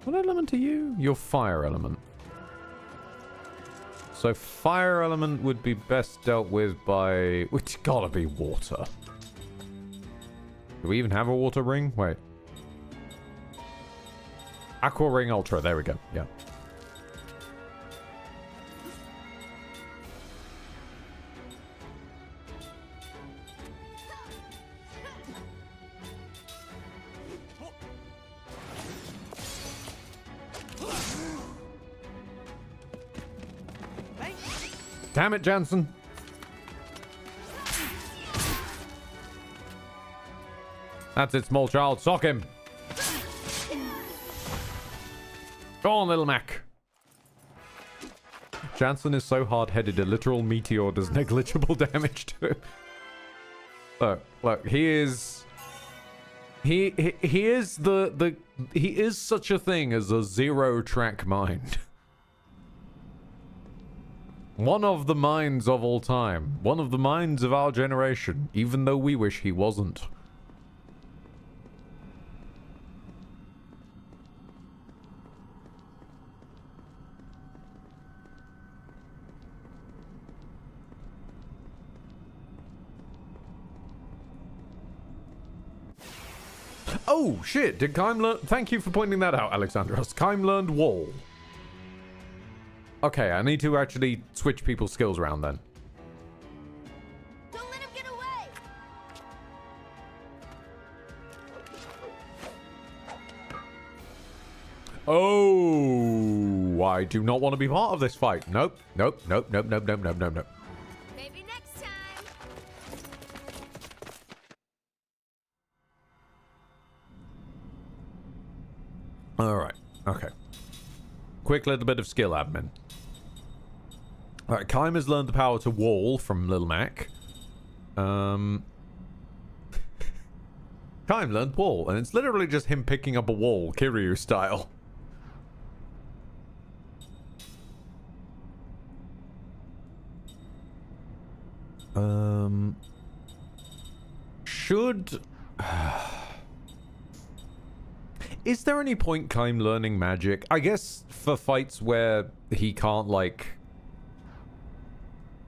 [SPEAKER 1] What element are you? You're fire element. So fire element would be best dealt with by... It's gotta be water. Do we even have a water ring? Wait. Aqua Ring Ultra. There we go. Yeah. Damn it, Jansen. That's it, small child. Sock him. Go on, little Mac. Jansen is so hard-headed, a literal meteor does negligible damage to him. Look, he is... He is he is such a thing as a zero-track mind. One of the minds of all time. One of the minds of our generation, even though we wish he wasn't. Oh, shit. Did Kaim learn... Thank you for pointing that out, Alexandros. Kaim learned wall. Okay, I need to actually switch people's skills around then.
[SPEAKER 7] Don't let him get away!
[SPEAKER 1] Oh, I do not want to be part of this fight. Nope, nope, nope, nope, nope, nope, nope, nope, nope.
[SPEAKER 7] Maybe next time!
[SPEAKER 1] Alright, okay. Quick little bit of skill admin. Alright, Kaim has learned the power to wall from Lil Mac. Kaim learned wall, and it's literally just him picking up a wall, Kiryu style. Should... Is there any point Kaim learning magic? I guess for fights where he can't, like...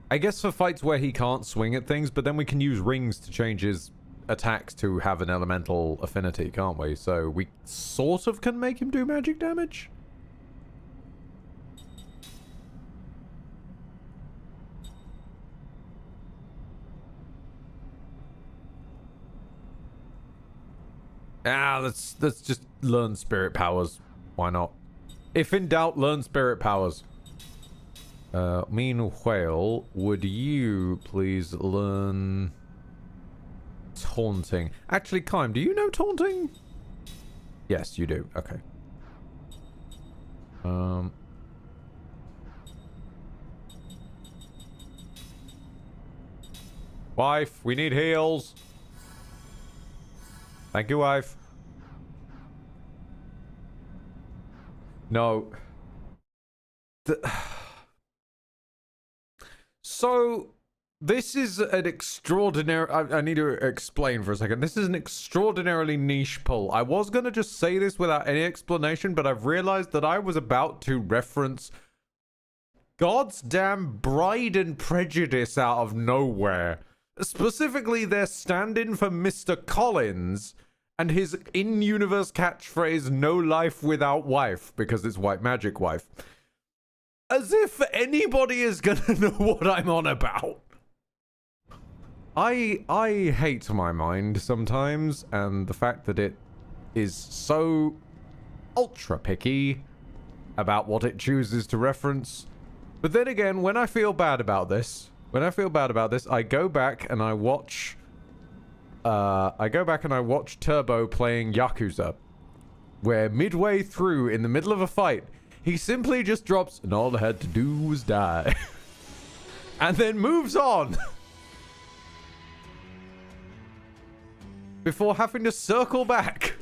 [SPEAKER 1] I guess for fights where he can't swing at things, but then we can use rings to change his attacks to have an elemental affinity, can't we? So we sort of can make him do magic damage? Let's just learn spirit powers. Why not? If in doubt, learn spirit powers. Meanwhile, would you please learn taunting? Actually, Kaim, do you know taunting? Yes, you do. Okay. Wife, we need heals. Thank you, wife. No. So, this is an extraordinary... I need to explain for a second. This is an extraordinarily niche pull. I was going to just say this without any explanation, but I've realized that I was about to reference God's damn Bride and Prejudice out of nowhere. Specifically, their stand-in for Mr. Collins and his in-universe catchphrase, no life without wife, because it's white magic wife. As if anybody is gonna know what I'm on about. I hate my mind sometimes, and the fact that it is so ultra picky about what it chooses to reference. But then again, when I feel bad about this, I go back and I watch Turbo playing Yakuza, where midway through, in the middle of a fight, he simply just drops, and all I had to do was die. And then moves on. Before having to circle back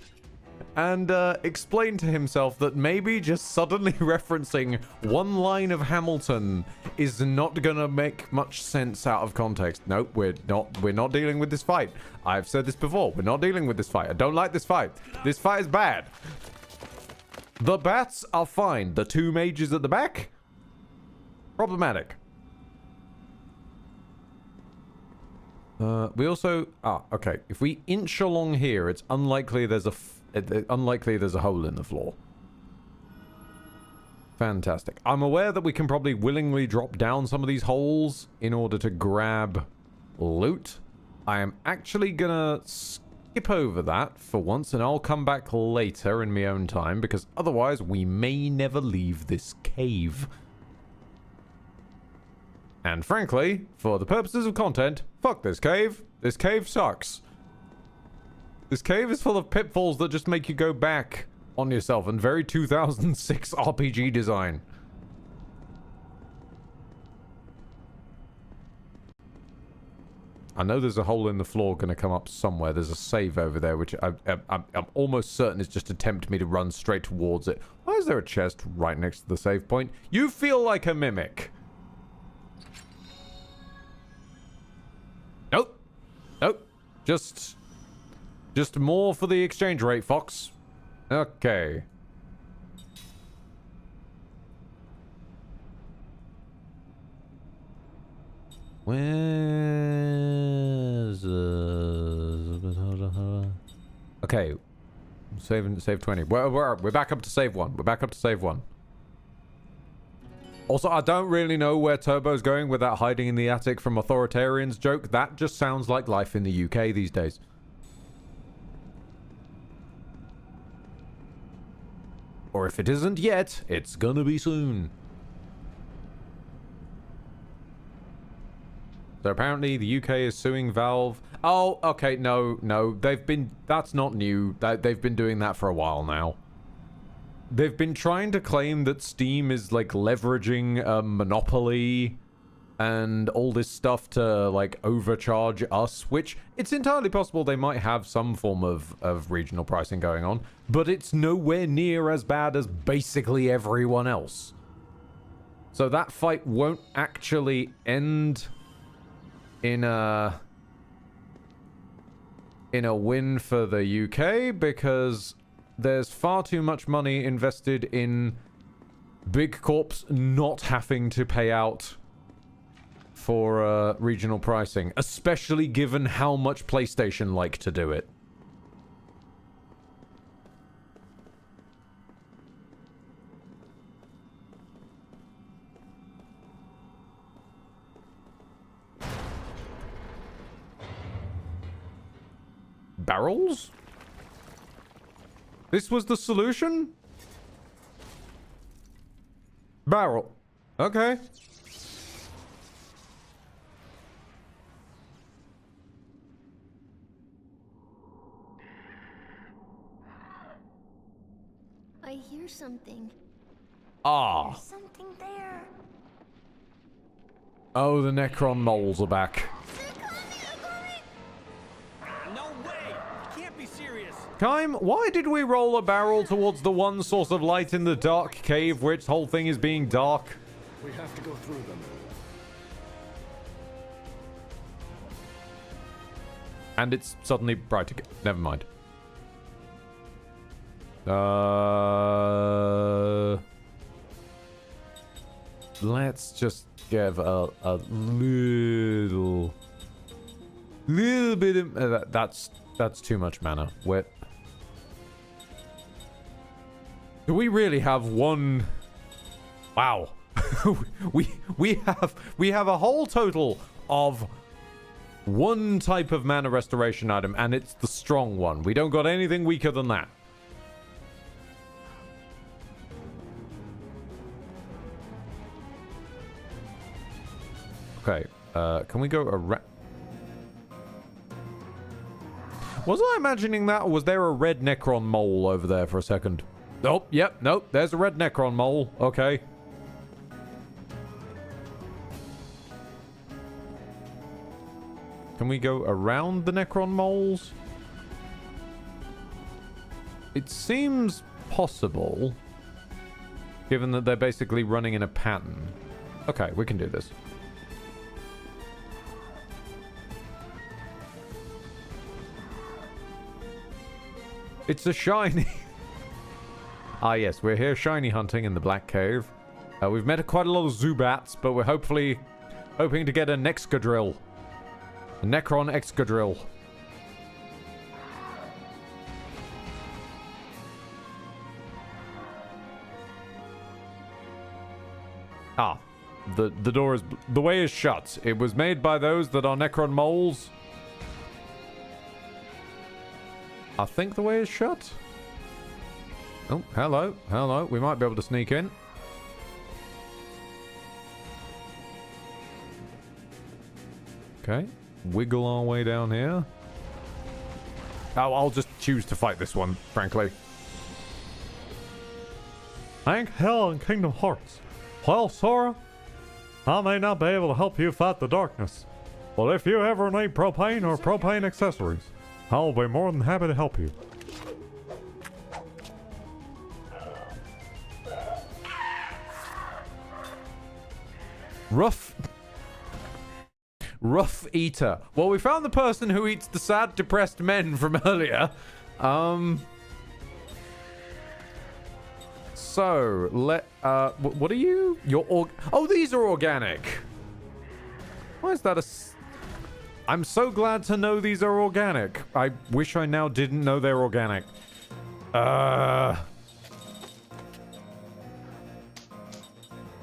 [SPEAKER 1] and explain to himself that maybe just suddenly referencing one line of Hamilton is not gonna make much sense out of context. Nope, we're not dealing with this fight. I've said this before. We're not dealing with this fight. I don't like this fight. This fight is bad. The bats are fine. The two mages at the back? Problematic. We also... okay. If we inch along here, it's unlikely there's a hole in the floor. Fantastic. I'm aware that we can probably willingly drop down some of these holes in order to grab loot. I am actually gonna skip over that for once, and I'll come back later in my own time, because otherwise we may never leave this cave. And frankly, for the purposes of content, fuck this cave. This cave sucks. This cave is full of pitfalls that just make you go back on yourself, and very 2006 RPG design. I know there's a hole in the floor going to come up somewhere. There's a save over there, which I'm almost certain is just to tempt me to run straight towards it. Why is there a chest right next to the save point? You feel like a mimic. Nope. Nope. Just more for the exchange rate, Fox. Okay. Where's okay, save 20. We're back up to save 1. We're back up to save 1. Also, I don't really know where Turbo's going with that hiding in the attic from authoritarians joke. That just sounds like life in the UK these days. Or if it isn't yet, it's gonna be soon. So apparently the UK is suing Valve. Oh, okay, no. That's not new. They've been doing that for a while now. They've been trying to claim that Steam is, like, leveraging a monopoly and all this stuff to, like, overcharge us, which it's entirely possible they might have some form of regional pricing going on, but it's nowhere near as bad as basically everyone else. So that fight won't actually end in a win for the UK, because there's far too much money invested in big corps not having to pay out for regional pricing, especially given how much PlayStation like to do it. Barrels? This was the solution? Barrel. Okay.
[SPEAKER 7] I hear something.
[SPEAKER 1] Ah.
[SPEAKER 7] There's something there.
[SPEAKER 1] Oh, the Necron moles are back.
[SPEAKER 6] No way! You can't be serious.
[SPEAKER 1] Kime, why did we roll a barrel towards the one source of light in the dark cave where its whole thing is being dark?
[SPEAKER 4] We have to go through them.
[SPEAKER 1] And it's suddenly bright again. Never mind. Let's just give a little bit of that's too much mana. Do we really have one? Wow. we have a whole total of one type of mana restoration item, and it's the strong one. We don't got anything weaker than that. Okay, can we go around? Was I imagining that, or was there a red Necron mole over there for a second? Nope, yep, nope, there's a red Necron mole. Okay. Can we go around the Necron moles? It seems possible, given that they're basically running in a pattern. Okay, we can do this. It's a shiny. Ah, yes, we're here shiny hunting in the Black Cave. We've met quite a lot of Zubats, but we're hoping to get a Nexcadrill. A Necron Excadrill. Ah, the door is... The way is shut. It was made by those that are Necron moles. I think the way is shut. Oh, hello. Hello. We might be able to sneak in. Okay. Wiggle our way down here. Oh, I'll just choose to fight this one, frankly. Thank hell in Kingdom Hearts. Well, Sora, I may not be able to help you fight the darkness, but if you ever need propane or propane accessories, I'll be more than happy to help you. Rough eater. Well, we found the person who eats the sad, depressed men from earlier. So, what are you? Oh, these are organic. Why is that I'm so glad to know these are organic. I wish I now didn't know they're organic.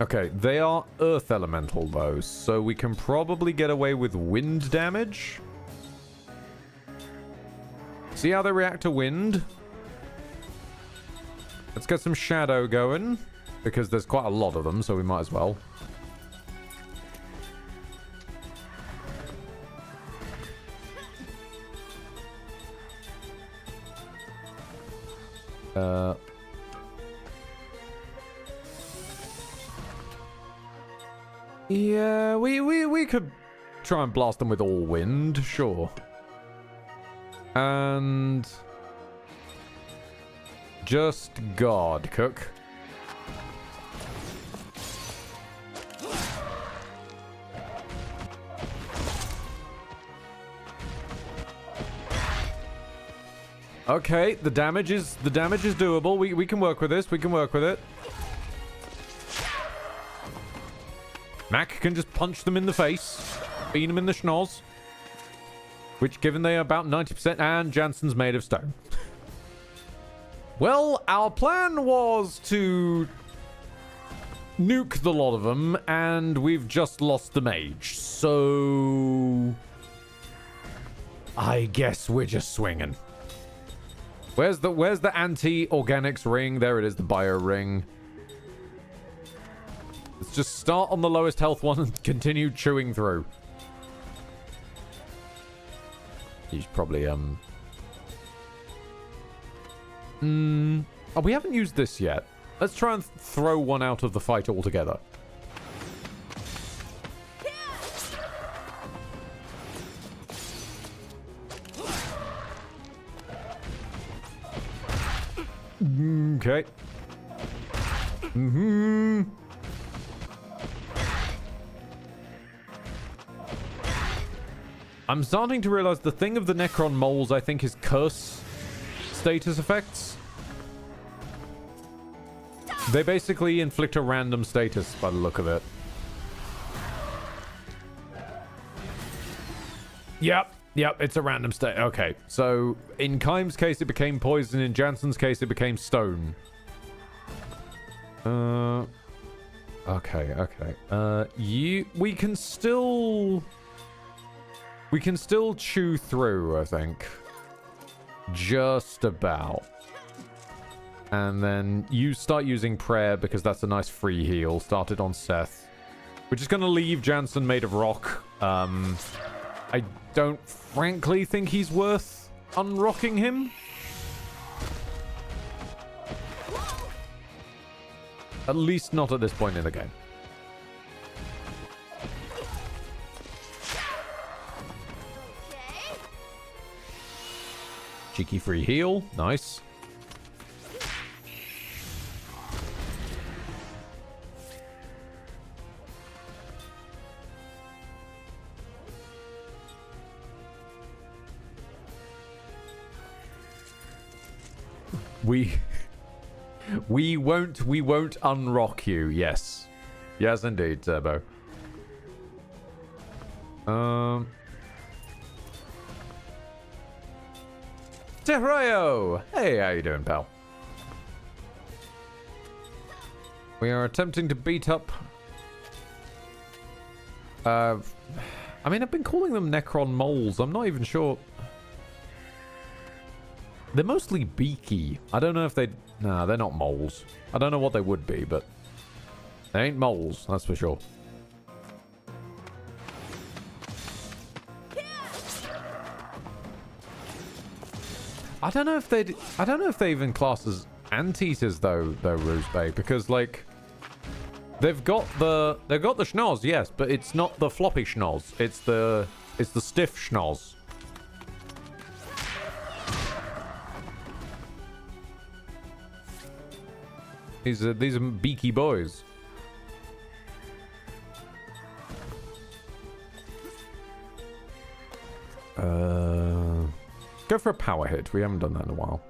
[SPEAKER 1] Okay, they are earth elemental though, so we can probably get away with wind damage. See how they react to wind? Let's get some shadow going, because there's quite a lot of them, so we might as well. Yeah, we could try and blast them with all wind, sure. And just guard, Cook. Okay, the damage is doable. We can work with this. We can work with it. Mac can just punch them in the face, beat them in the schnoz. Which, given they are about 90%, and Jansen's made of stone. Well, our plan was to nuke the lot of them, and we've just lost the mage. So I guess we're just swinging. Where's the anti-organics ring? There it is, the bio ring. Let's just start on the lowest health one and continue chewing through. He's probably, Oh, we haven't used this yet. Let's try and throw one out of the fight altogether. Okay. I'm starting to realize the thing of the Necron moles, I think, is curse status effects. They basically inflict a random status by the look of it. Yep, it's a random state. Okay, so in Keim's case, it became poison. In Jansen's case, it became stone. Okay. We can still chew through, I think. Just about. And then you start using prayer because that's a nice free heal. Started on Seth. We're just going to leave Jansen made of rock. I don't frankly think he's worth unrocking him. At least not at this point in the game. Cheeky free heal. Nice. We won't unrock you. Yes. Yes, indeed, Turbo. Terrayo! Hey, how you doing, pal? We are attempting to beat up... I mean, I've been calling them Necron moles. I'm not even sure... They're mostly beaky. I don't know if they... Nah, they're not moles. I don't know what they would be, but... They ain't moles, that's for sure. I don't know if they even class as anteaters though Ruse Bay, because like they've got the schnoz, yes, but it's not the floppy schnoz. It's the stiff schnoz. These are beaky boys. Go for a power hit. We haven't done that in a while.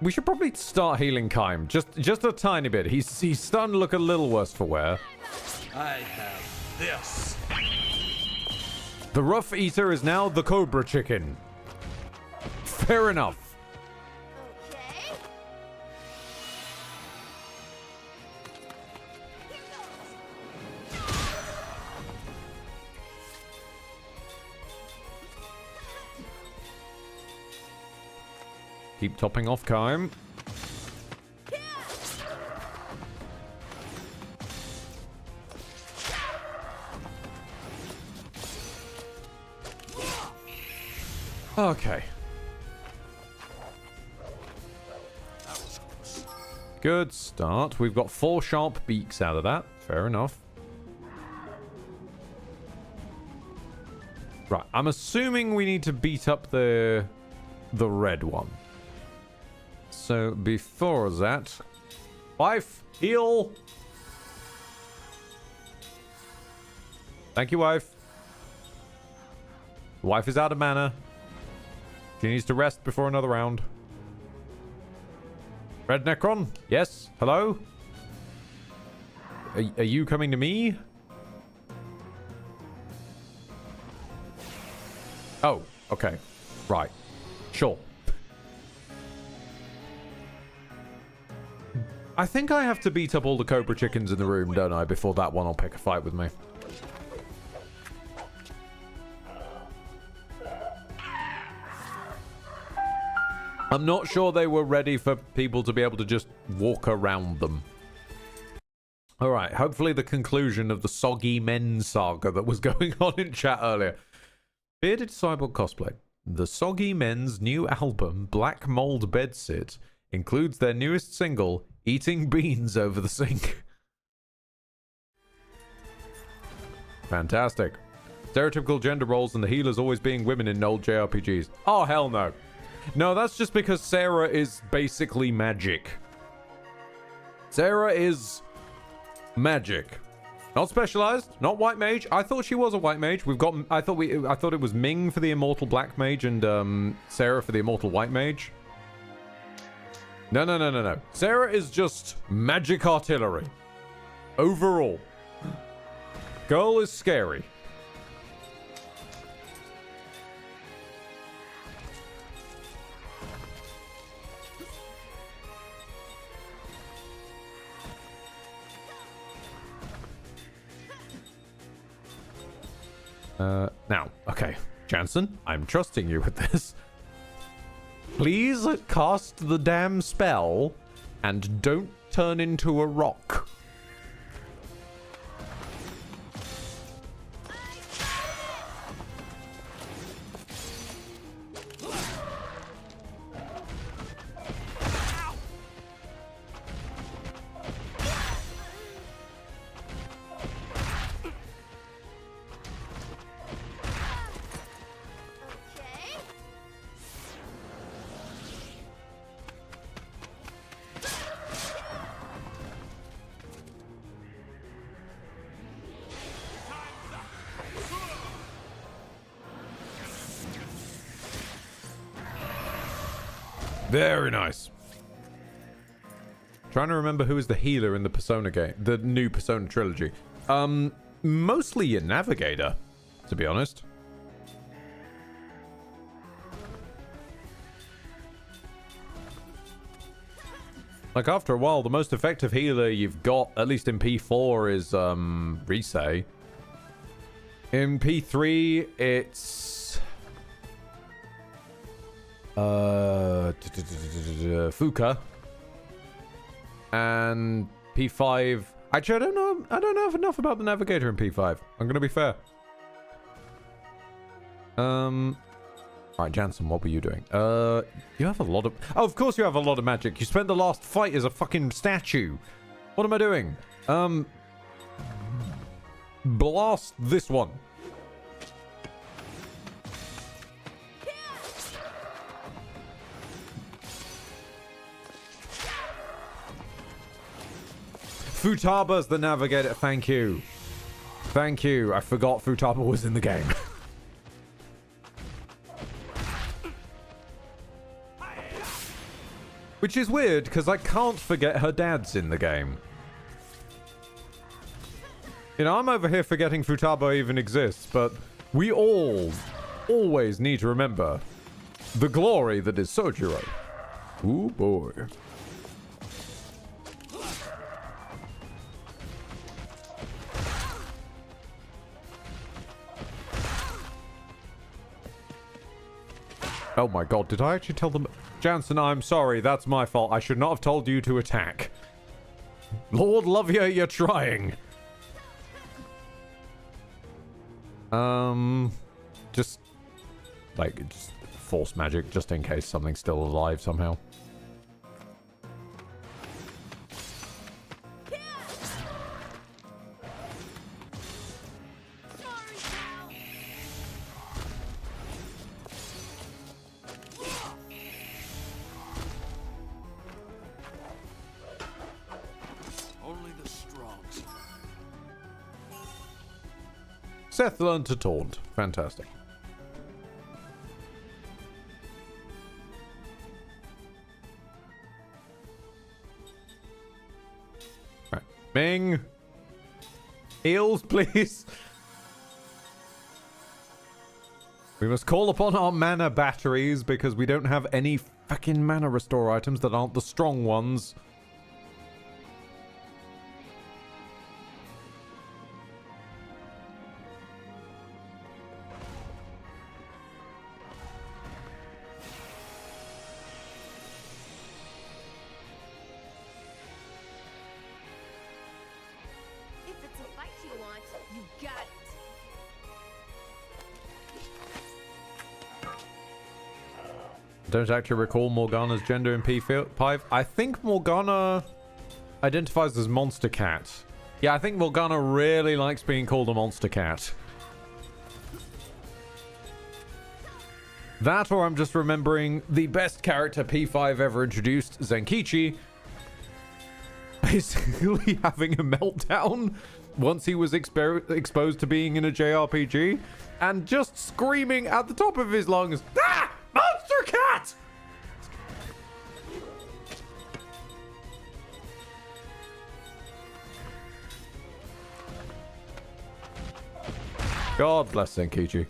[SPEAKER 1] We should probably start healing Kaim. Just a tiny bit. He's starting to look a little worse for wear.
[SPEAKER 4] I have this.
[SPEAKER 1] The Rough Eater is now the Cobra Chicken. Fair enough.
[SPEAKER 7] Okay.
[SPEAKER 1] Keep topping off Kaim. Okay. Good start. We've got 4 sharp beaks out of that. Fair enough. Right. I'm assuming we need to beat up the red one. So before that, wife, heal. Thank you, wife. Wife is out of mana. She needs to rest before another round. Red Necron? Yes? Hello? Are you coming to me? Oh, okay. Right. Sure. I think I have to beat up all the Cobra Chickens in the room, don't I? Before that one will pick a fight with me. I'm not sure they were ready for people to be able to just walk around them. Alright, hopefully the conclusion of the Soggy Men saga that was going on in chat earlier. Bearded Cyborg Cosplay. The Soggy Men's new album, Black Mold Bedsit, includes their newest single, Eating Beans Over the Sink. Fantastic. Stereotypical gender roles and the healers always being women in old JRPGs. Oh, hell no. No, that's just because Sarah is basically magic. Sarah is magic. Not specialized, not white mage. I thought she was a white mage. I thought it was Ming for the immortal black mage and Sarah for the immortal white mage. No. Sarah is just magic artillery. Overall. Girl is scary. Now, okay, Jansen, I'm trusting you with this. Please cast the damn spell and don't turn into a rock. Very nice. Trying to remember who is the healer in the Persona game, the new Persona trilogy. Mostly your navigator, to be honest. Like, after a while, the most effective healer you've got, at least in P4, is Risei. In P3, it's Fuka. And P5. Actually, I don't know enough about the navigator in P5. I'm gonna be fair. Right, Jansen, what were you doing? You have a lot of... Oh, of course you have a lot of magic. You spent the last fight as a fucking statue. What am I doing? Blast this one. Futaba's the navigator. Thank you. Thank you. I forgot Futaba was in the game. Which is weird, because I can't forget her dad's in the game. You know, I'm over here forgetting Futaba even exists, but we all always need to remember the glory that is Sojiro. Ooh, boy. Oh my god, did I actually tell them? Jansen, I'm sorry, that's my fault. I should not have told you to attack. Lord love you, you're trying. Just force magic, just in case something's still alive somehow. Seth learned to taunt. Fantastic. Right. Ming. Heals, please. We must call upon our mana batteries because we don't have any fucking mana restore items that aren't the strong ones. Don't actually recall Morgana's gender in P5. I think Morgana identifies as Monster Cat. Yeah, I think Morgana really likes being called a Monster Cat. That, or I'm just remembering the best character P5 ever introduced, Zenkichi, basically having a meltdown once he was exposed to being in a JRPG, and just screaming at the top of his lungs, "Ah! Monster Cat!" God bless Zenkichi.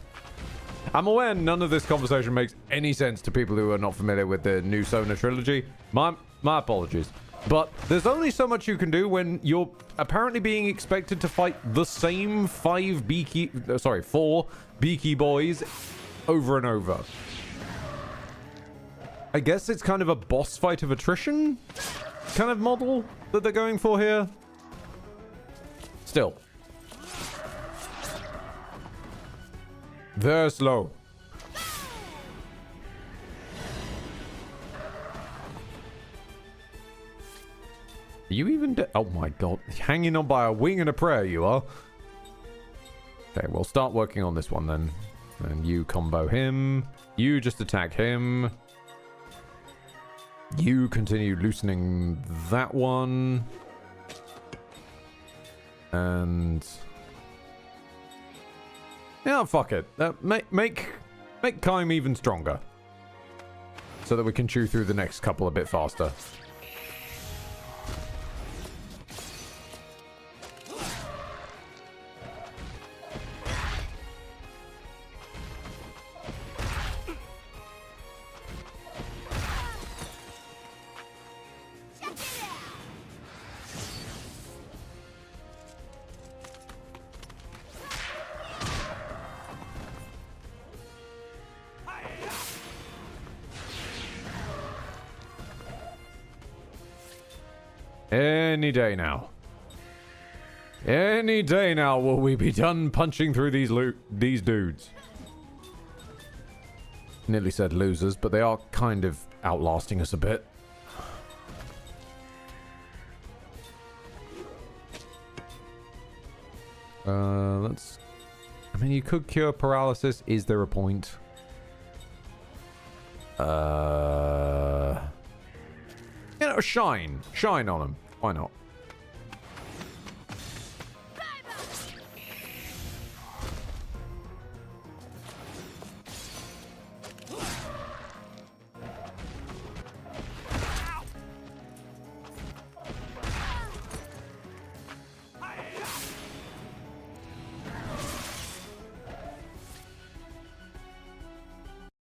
[SPEAKER 1] I'm aware none of this conversation makes any sense to people who are not familiar with the new Sona trilogy. My apologies. But there's only so much you can do when you're apparently being expected to fight the same 4 beaky boys over and over. I guess it's kind of a boss fight of attrition kind of model that they're going for here. Still. Very slow. Are you even dead? Oh my god. Hanging on by a wing and a prayer, you are. Okay, we'll start working on this one then. And you combo him. You just attack him. You continue loosening that one. And... yeah, fuck it. Make Kaim even stronger. so that we can chew through the next couple a bit faster. Any day now. Any day now will we be done punching through these dudes. Nearly said losers, but they are kind of outlasting us a bit. Let's... I mean, you could cure paralysis. Is there a point? You know, shine. Shine on him. Why not?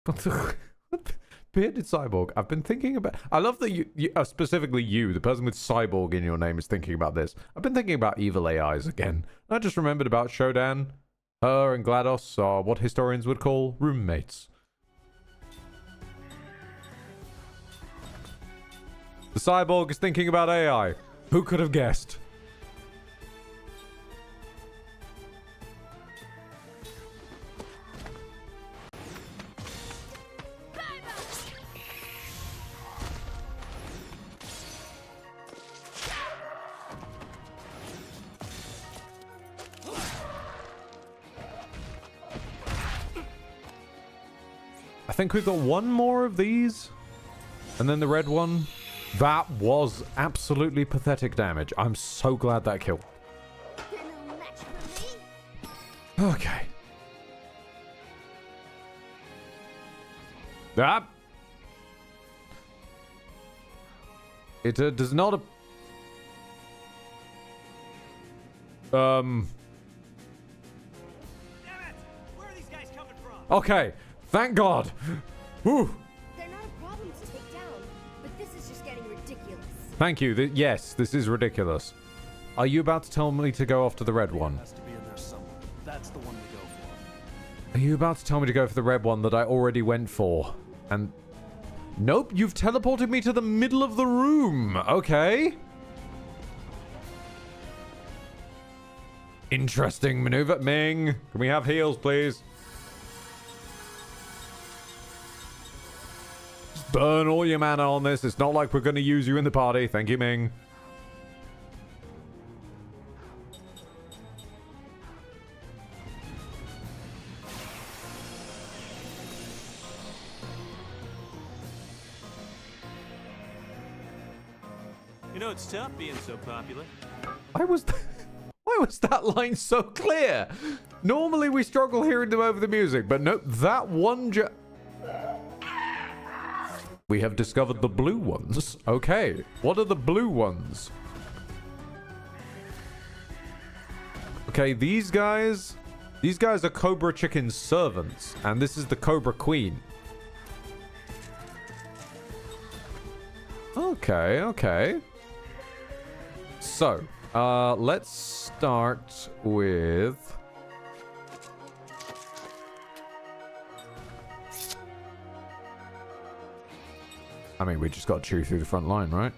[SPEAKER 1] What the... Bearded cyborg. I've been thinking about... I love that you specifically you, the person with cyborg in your name, is thinking about this. I've been thinking about evil AIs again. I just remembered about Shodan. Her and GLaDOS are what historians would call roommates. The cyborg is thinking about AI. Who could have guessed? I think we've got one more of these. And then the red one. That was absolutely pathetic damage. I'm so glad that killed. Okay. Ah. It does not...
[SPEAKER 6] Damn it! Where are these guys coming from?
[SPEAKER 1] Okay. Thank God. Whew.
[SPEAKER 7] They're not a problem to take down, but this is just getting ridiculous.
[SPEAKER 1] Thank you. Yes, this is ridiculous. Are you about to tell me to go after the red one?
[SPEAKER 4] Has to be in there somewhere. That's the one we go for.
[SPEAKER 1] Are you about to tell me to go for the red one that I already went for? And... Nope, you've teleported me to the middle of the room. Okay. Interesting maneuver. Ming, can we have heals, please? Just burn all your mana on this. It's not like we're going to use you in the party. Thank you, Ming.
[SPEAKER 6] You know, it's tough being so popular.
[SPEAKER 1] Why was that line so clear? Normally we struggle hearing them over the music, but nope, that one we have discovered the blue ones. Okay, what are the blue ones? Okay, these guys are Cobra Chicken's servants, and this is the Cobra Queen. Okay, okay. So, let's start with... I mean, we just got to chew through the front line, right?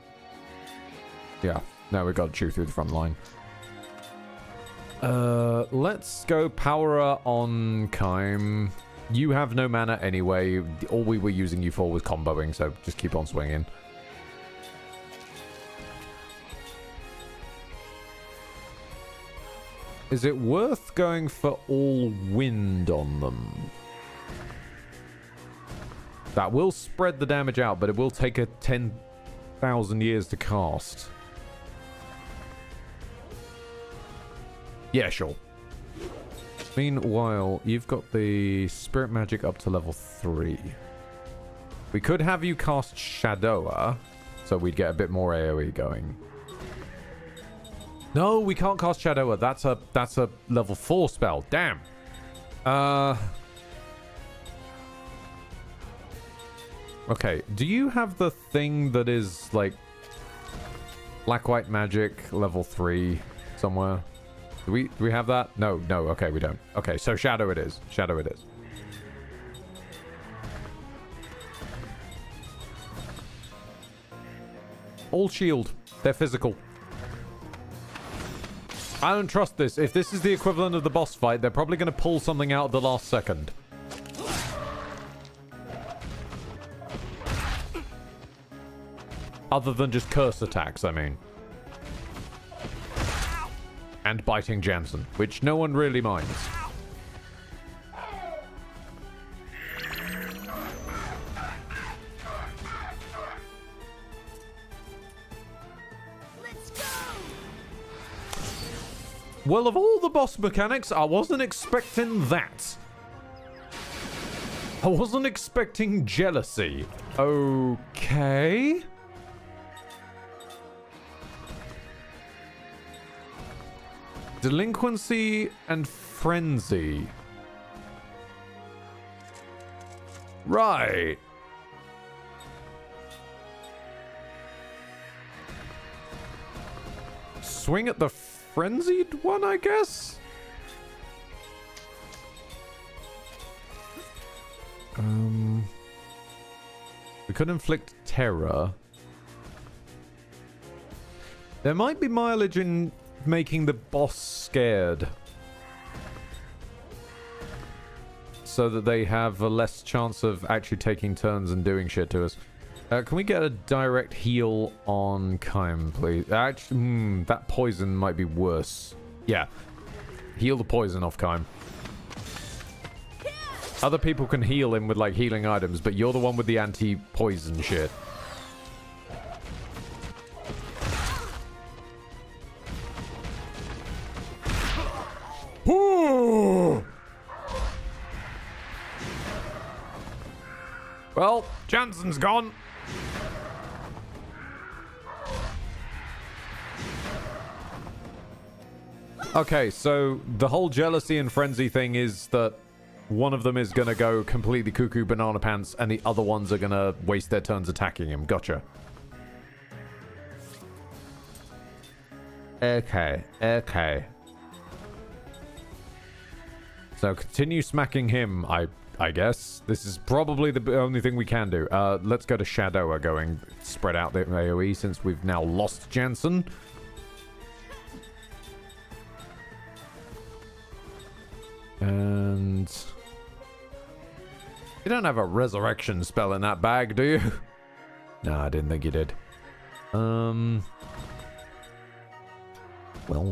[SPEAKER 1] Yeah, no, we got to chew through the front line. Let's go Power on Kime. You have no mana anyway. All we were using you for was comboing, so just keep on swinging. Is it worth going for all wind on them? That will spread the damage out, but it will take a 10,000 years to cast. Yeah, sure. Meanwhile, you've got the spirit magic up to level 3. We could have you cast Shadower, so we'd get a bit more AoE going. No, we can't cast Shadower. That's a level 4 spell. Damn. Okay, do you have the thing that is like Black-White Magic level 3 somewhere? Do we have that? No, okay, we don't. Okay, so Shadow it is. Shadow it is. All shield. They're physical. I don't trust this. If this is the equivalent of the boss fight, they're probably going to pull something out at the last second. Other than just curse attacks, I mean. And biting Jansen, which no one really minds. Well, of all the boss mechanics, I wasn't expecting that. I wasn't expecting jealousy. Okay. Delinquency and frenzy. Right. Swing at the frenzied one, I guess? We could inflict terror. There might be mileage in making the boss scared. So that they have a less chance of actually taking turns and doing shit to us. Can we get a direct heal on Kym, please? Actually, that poison might be worse. Yeah. Heal the poison off Kym. Other people can heal him with, like, healing items, but you're the one with the anti-poison shit. Ooh! Well, Jansen's gone. Okay, so the whole jealousy and frenzy thing is that one of them is gonna go completely cuckoo banana pants and the other ones are gonna waste their turns attacking him. Gotcha. Okay. So continue smacking him, I guess. This is probably the only thing we can do. Let's go to Shadower going spread out the AoE since we've now lost Jansen. And you don't have a resurrection spell in that bag, do you? No, I didn't think you did. Well,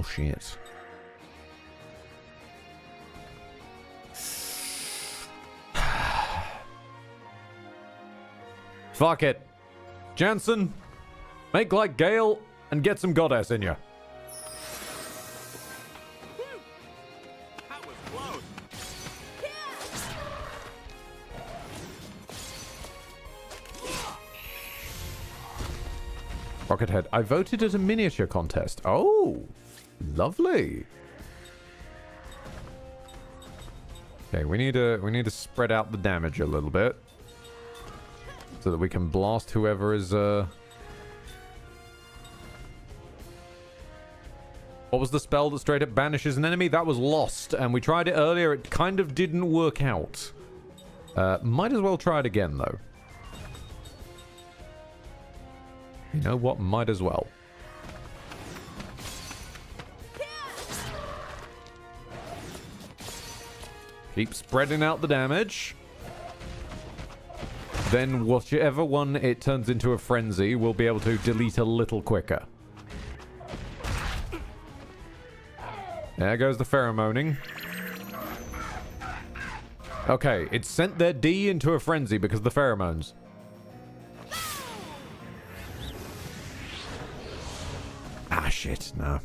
[SPEAKER 1] shit. Fuck it. Jansen, make like Gale and get some goddess in you.
[SPEAKER 6] That was close.
[SPEAKER 1] Rockethead, I voted at a miniature contest. Oh, lovely. Okay, we need to spread out the damage a little bit so that we can blast whoever is What was the spell that straight up banishes an enemy? That was Lost, and we tried it earlier. It kind of didn't work out. Might as well try it again, though. You know what? Might as well. Keep spreading out the damage. Then whichever one it turns into a frenzy, we'll be able to delete a little quicker. There goes the pheromoning. Okay, it sent their D into a frenzy because of the pheromones. Ah, shit. No.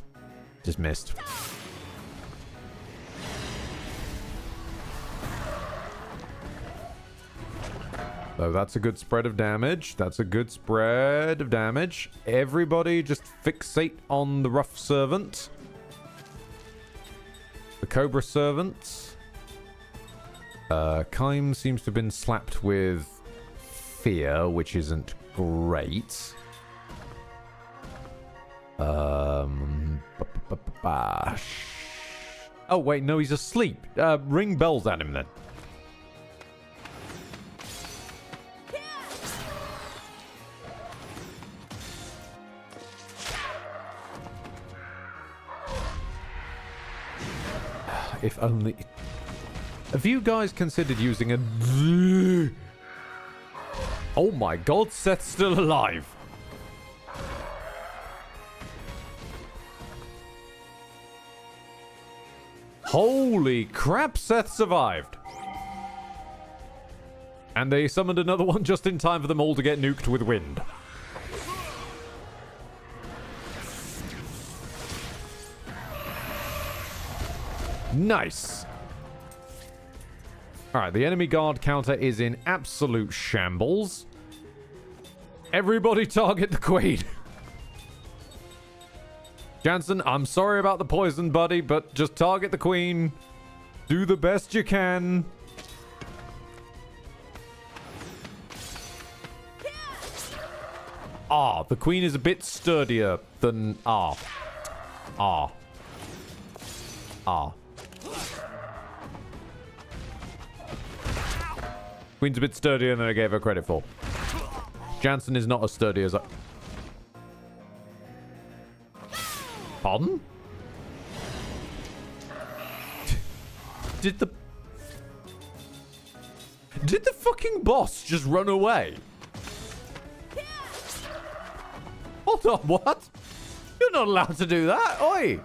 [SPEAKER 1] Just missed. So that's a good spread of damage. That's a good spread of damage. Everybody just fixate on the rough servant. The Cobra servant. Kaim seems to have been slapped with fear, which isn't great. Oh, wait, no, he's asleep. Ring bells at him then. If only... Have you guys considered using a... Oh my god, Seth's still alive. Holy crap, Seth survived. And they summoned another one just in time for them all to get nuked with wind. Nice. Alright, the enemy guard counter is in absolute shambles. Everybody target the queen. Jansen, I'm sorry about the poison, buddy, but just target the queen. Do the best you can. Ah, the queen is a bit sturdier than... Ah. Queen's a bit sturdier than I gave her credit for. Jansen is not as sturdy as I... Pardon? Did the fucking boss just run away? Hold on, what? You're not allowed to do that, oi!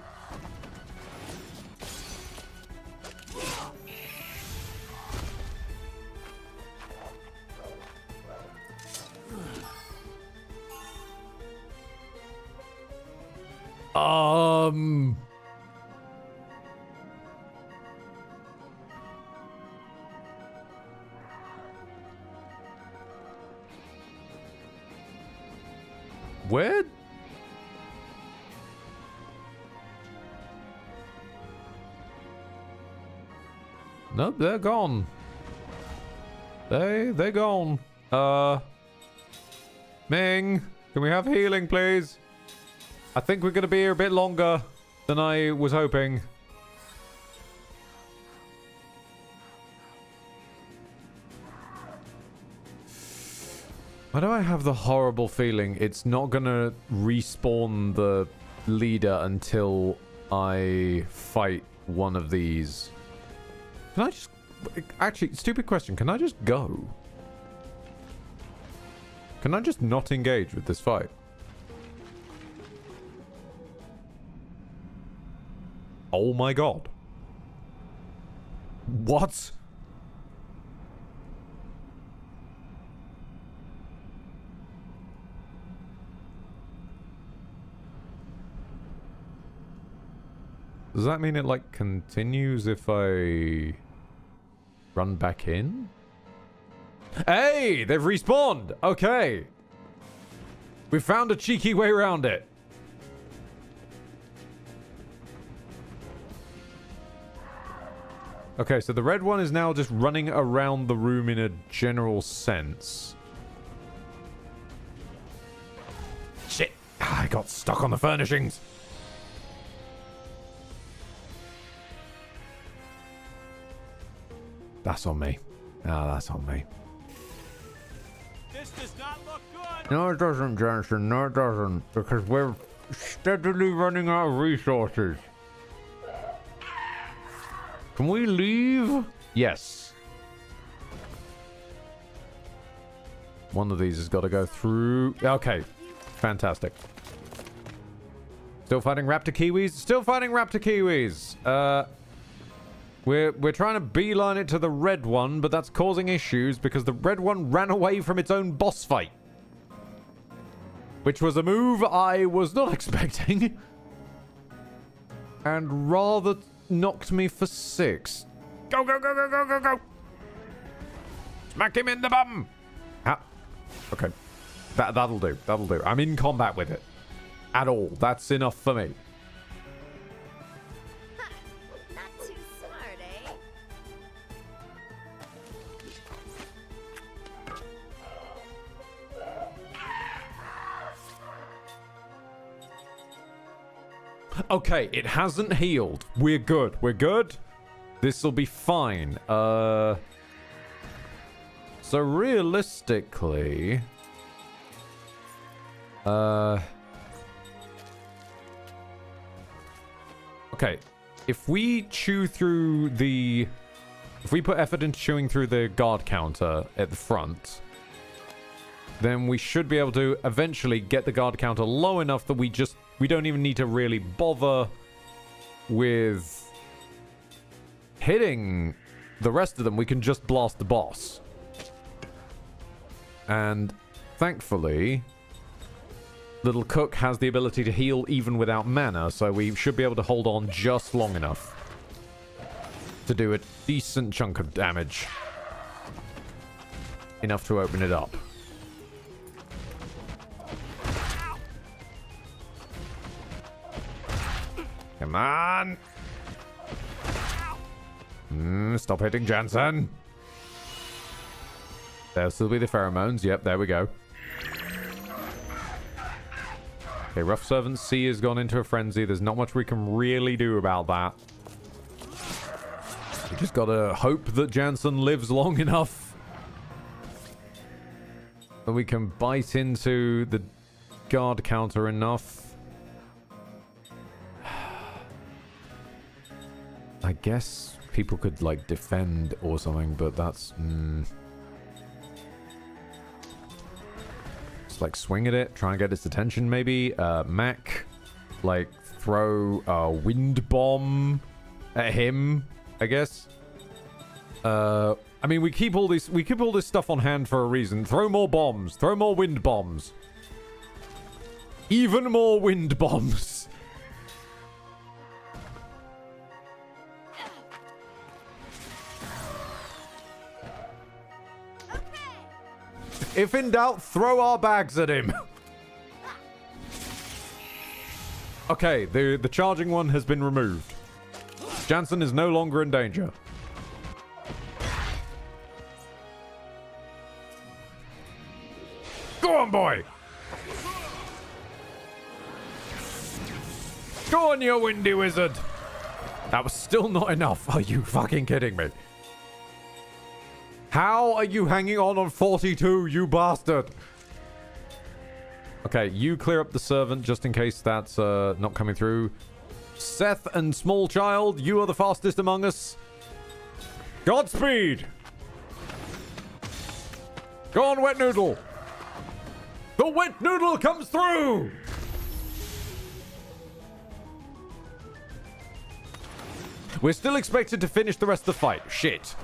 [SPEAKER 1] Where? Nope, they're gone. They're gone. Ming, can we have healing, please? I think we're gonna be here a bit longer than I was hoping. Why do I have the horrible feeling it's not gonna respawn the leader until I fight one of these? Can I just... Actually, stupid question. Can I just go? Can I just not engage with this fight? Oh my god. What? Does that mean it, like, continues if I run back in? Hey! They've respawned! Okay. We found a cheeky way around it. Okay, so the red one is now just running around the room in a general sense. Shit! I got stuck on the furnishings. That's on me. Ah, that's on me.
[SPEAKER 6] This does not look good.
[SPEAKER 1] No, it doesn't, Johnson. No, it doesn't. Because we're steadily running out of resources. Can we leave? Yes. One of these has got to go through. Okay. Fantastic. Still fighting Raptor Kiwis? Still fighting Raptor Kiwis. We're trying to beeline it to the red one, but that's causing issues because the red one ran away from its own boss fight. Which was a move I was not expecting. And rather knocked me for 6. Go, go, go, go, go, go, go! Smack him in the bum! Okay. That'll do. That'll do. I'm in combat with it. At all. That's enough for me.
[SPEAKER 7] Not too smart, eh?
[SPEAKER 1] Okay, it hasn't healed. We're good. We're good. This'll be fine. So realistically... Okay, if we chew through the... If we put effort into chewing through the guard counter at the front, then we should be able to eventually get the guard counter low enough that we don't even need to really bother with hitting the rest of them. We can just blast the boss. And thankfully, Little Cook has the ability to heal even without mana, so we should be able to hold on just long enough to do a decent chunk of damage. Enough to open it up. Come on! Stop hitting Jansen! There'll still be the pheromones. Yep, there we go. Okay, Rough Servant C has gone into a frenzy. There's not much we can really do about that. We just gotta hope that Jansen lives long enough that we can bite into the guard counter enough. I guess people could, like, defend or something, but that's... Just, like, swing at it, try and get its attention, maybe. Mac, like, throw a wind bomb at him, I guess. I mean, we keep all this stuff on hand for a reason. Throw more bombs. Throw more wind bombs. Even more wind bombs. If in doubt, throw our bags at him. Okay, the charging one has been removed. Jansen is no longer in danger. Go on, boy! Go on, you windy wizard! That was still not enough. Are you fucking kidding me? How are you hanging on 42, you bastard? Okay, you clear up the servant just in case that's not coming through. Seth and Small Child, you are the fastest among us. Godspeed! Go on, Wet Noodle! The Wet Noodle comes through! We're still expected to finish the rest of the fight. Shit.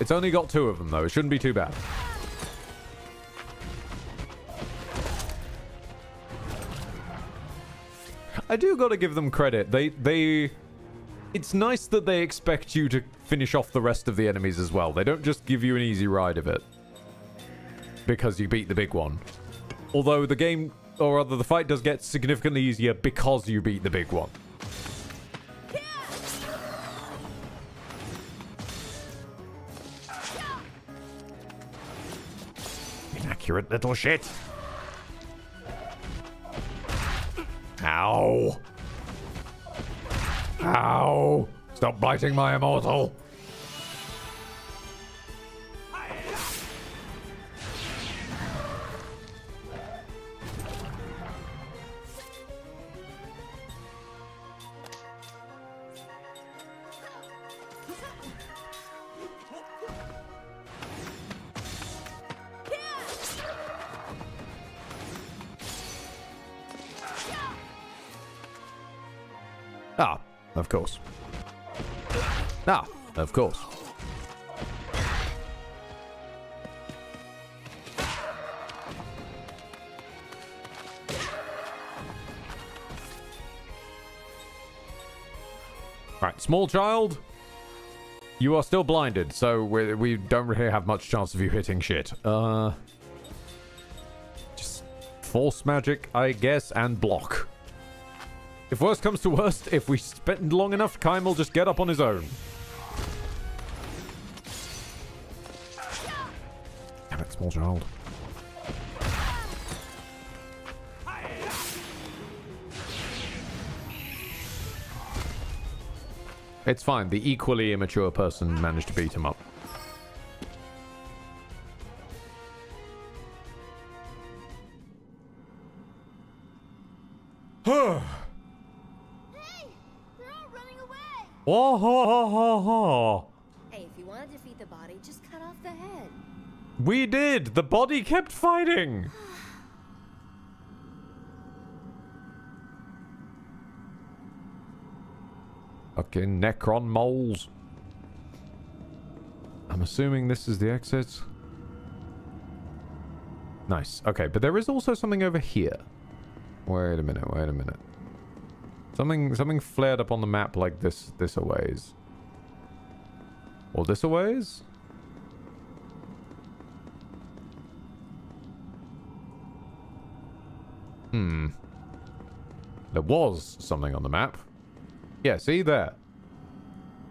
[SPEAKER 1] It's only got 2 of them, though. It shouldn't be too bad. I do gotta give them credit. It's nice that they expect you to finish off the rest of the enemies as well. They don't just give you an easy ride of it because you beat the big one. Although the game, or rather the fight, does get significantly easier because you beat the big one. Inaccurate little shit. Ow. Ow. Stop biting my immortal. Ah, of course. Ah, of course. Right, Small Child. You are still blinded, so we don't really have much chance of you hitting shit. Just force magic, I guess, and block. If worst comes to worst, if we spend long enough, Kaim will just get up on his own. Damn it, small child. It's fine. The equally immature person managed to beat him up.
[SPEAKER 7] Hey! They're all running away!
[SPEAKER 1] Whoa, ho, ho, ho, ho.
[SPEAKER 7] Hey, if you want to defeat the body, just cut off the head.
[SPEAKER 1] We did! The body kept fighting! Okay, Necron moles. I'm assuming this is the exit. Nice. Okay, but there is also something over here. Wait a minute, wait a minute. Something flared up on the map like this a ways. Or this a ways? There was something on the map. Yeah, see there.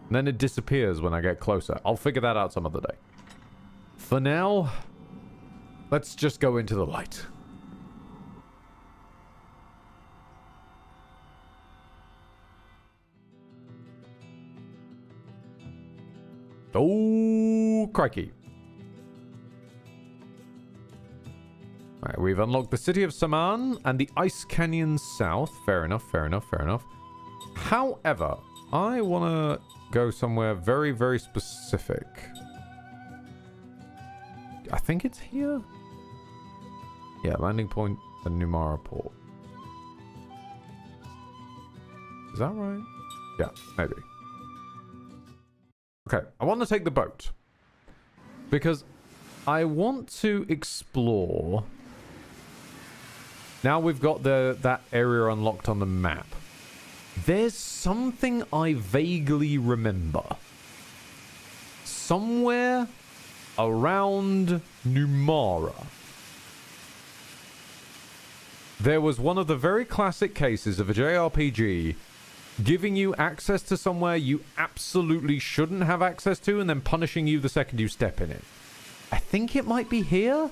[SPEAKER 1] And then it disappears when I get closer. I'll figure that out some other day. For now, let's just go into the light. Oh, crikey. Alright, we've unlocked the city of Saman and the Ice Canyon South. Fair enough, fair enough, fair enough. However, I want to go somewhere very, very specific. I think it's here? Yeah, landing point and Numara Port. Is that right? Yeah, maybe. Okay, I want to take the boat. Because I want to explore... Now we've got that area unlocked on the map. There's something I vaguely remember. Somewhere around Numara. There was one of the very classic cases of a JRPG giving you access to somewhere you absolutely shouldn't have access to and then punishing you the second you step in it. I think it might be here?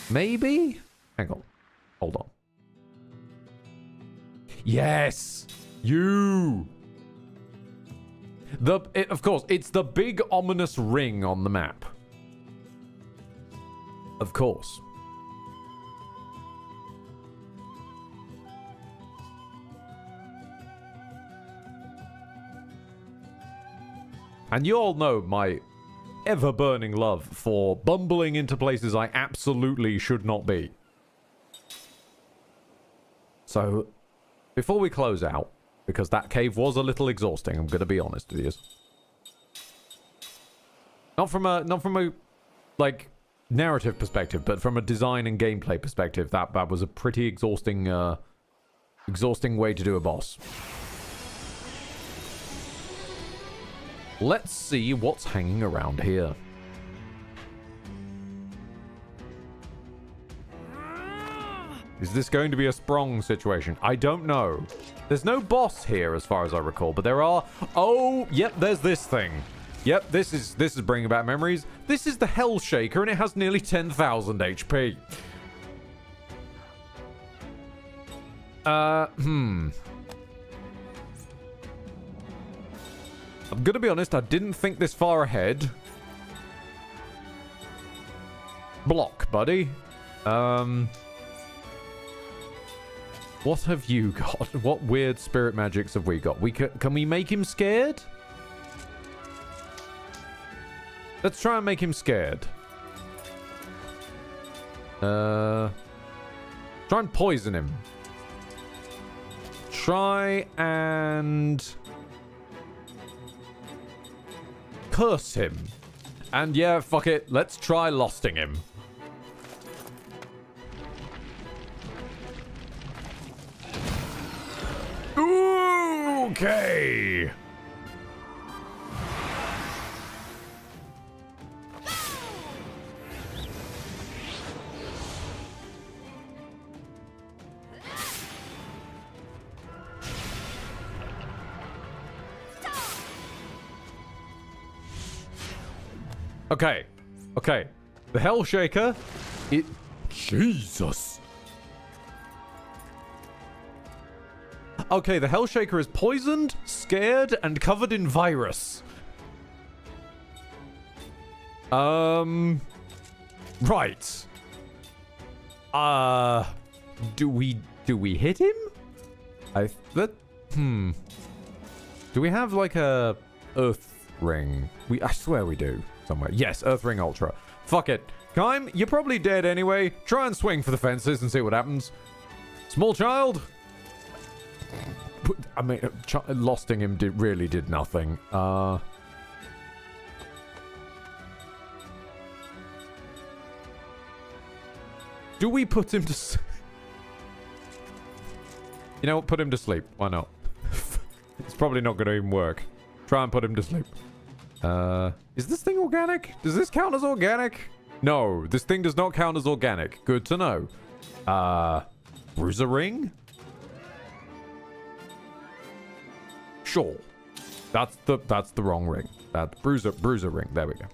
[SPEAKER 1] Maybe? Hang on. Hold on. Yes! You! Of course, it's the big ominous ring on the map. Of course. And you all know my ever-burning love for bumbling into places I absolutely should not be. So, before we close out, because that cave was a little exhausting, I'm going to be honest with you. Not from a, like, narrative perspective, but from a design and gameplay perspective, that was a pretty exhausting way to do a boss. Let's see what's hanging around here. Is this going to be a Sprong situation? I don't know. There's no boss here as far as I recall, but there are... Oh, yep, there's this thing. Yep, this is bringing back memories. This is the Hell Shaker, and it has nearly 10,000 HP. I'm gonna be honest, I didn't think this far ahead. Block, buddy. What have you got? What weird spirit magics have we got? Can we make him scared? Let's try and make him scared. Try and poison him. Try and... curse him. And yeah, fuck it. Let's try losting him. Okay. Okay. Okay. The Hell Shaker. Jesus. Okay, the Hell Shaker is poisoned, scared, and covered in virus. Right. Do we hit him? Do we have like a Earth Ring? I swear we do somewhere. Yes, Earth Ring Ultra. Fuck it. Kime, you're probably dead anyway. Try and swing for the fences and see what happens. Small child. I mean, losting him really did nothing. Do we put him to... You know what? Put him to sleep. Why not? It's probably not going to even work. Try and put him to sleep. Is this thing organic? Does this count as organic? No, this thing does not count as organic. Good to know. Bruiser ring? Sure. That's the wrong ring. That bruiser ring. There we go.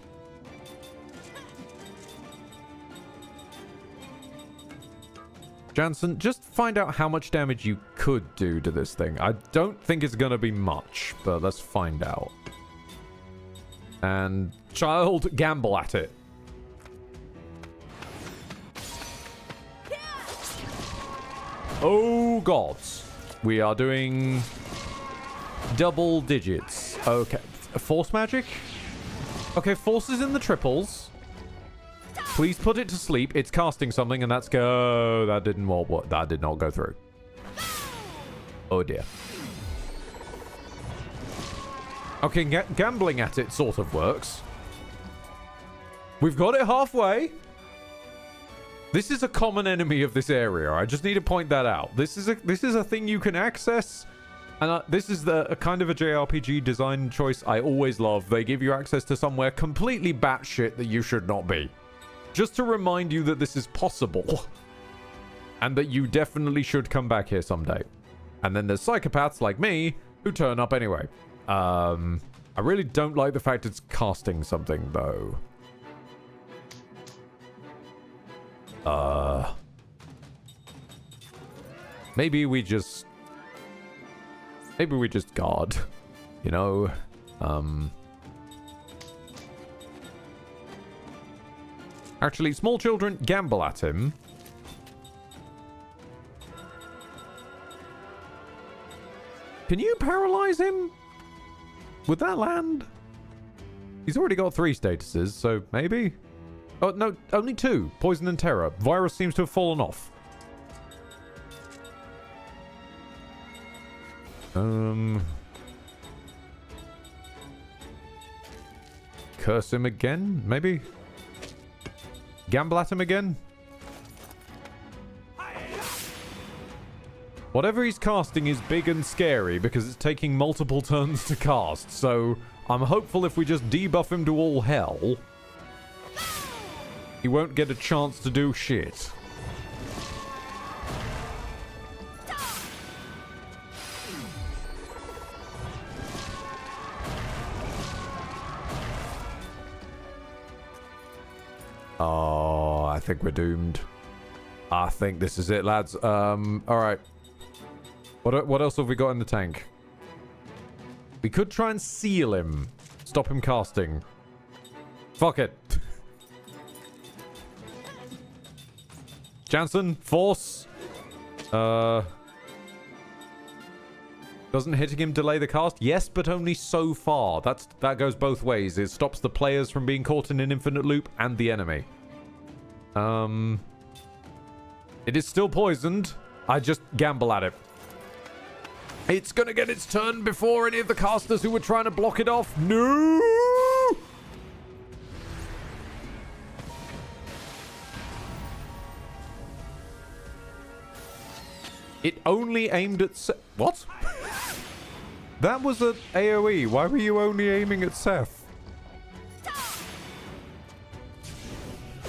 [SPEAKER 1] Jansen, just find out how much damage you could do to this thing. I don't think it's gonna be much, but let's find out. And child, gamble at it. Oh gods. We are doing double digits. Okay. Force magic? Okay, force is in the triples. Please put it to sleep. It's casting something, and that's go. That didn't what? That did not go through. Oh dear. Okay, gambling at it sort of works. We've got it halfway. This is a common enemy of this area. I just need to point that out. This is a thing you can access, and this is a kind of a JRPG design choice I always love. They give you access to somewhere completely batshit that you should not be. Just to remind you that this is possible. And that you definitely should come back here someday. And then there's psychopaths like me who turn up anyway. I really don't like the fact it's casting something, though. Maybe we just guard. You know? Actually, small children, gamble at him. Can you paralyze him? Would that land? He's already got 3 statuses, so maybe? Oh, no, only 2. Poison and terror. Virus seems to have fallen off. Curse him again, maybe? Gamble at him again? Whatever he's casting is big and scary because it's taking multiple turns to cast, so I'm hopeful if we just debuff him to all hell, he won't get a chance to do shit. Oh, I think we're doomed. I think this is it, lads. Alright. What else have we got in the tank? We could try and seal him. Stop him casting. Fuck it. Jansen, force. Doesn't hitting him delay the cast? Yes, but only so far. That goes both ways. It stops the players from being caught in an infinite loop and the enemy. It is still poisoned. I just gamble at it. It's gonna get its turn before any of the casters who were trying to block it off. No! It only aimed at what? That was an AoE. Why were you only aiming at Seth?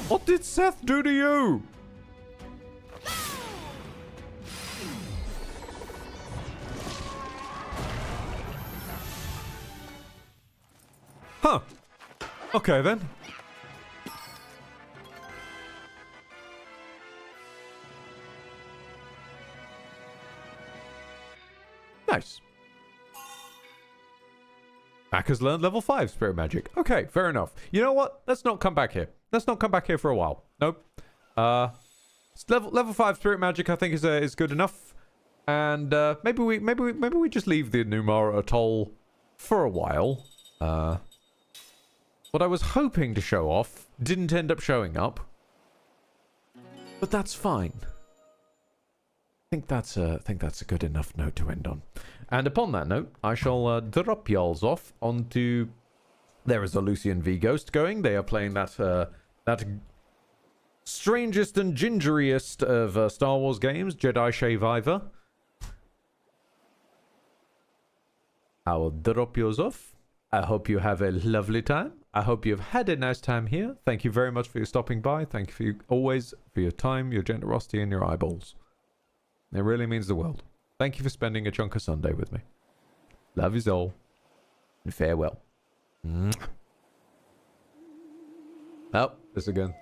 [SPEAKER 1] What did Seth do to you? Huh. Okay then. Nice. Mac has learned level 5 spirit magic. Okay, fair enough. You know what? Let's not come back here. Let's not come back here for a while. Nope. Level 5 spirit magic I think is good enough. And maybe we just leave the Numara Atoll for a while. What I was hoping to show off didn't end up showing up. But that's fine. I think that's a good enough note to end on. And upon that note, I shall drop y'alls off onto... There is a Lucian V Ghost going. They are playing that strangest and gingeriest of Star Wars games, Jedi Shaviver. I will drop yours off. I hope you have a lovely time. I hope you've had a nice time here. Thank you very much for your stopping by. Thank you always for your time, your generosity, and your eyeballs. It really means the world. Thank you for spending a chunk of Sunday with me. Love is all. And farewell. Oh, this again.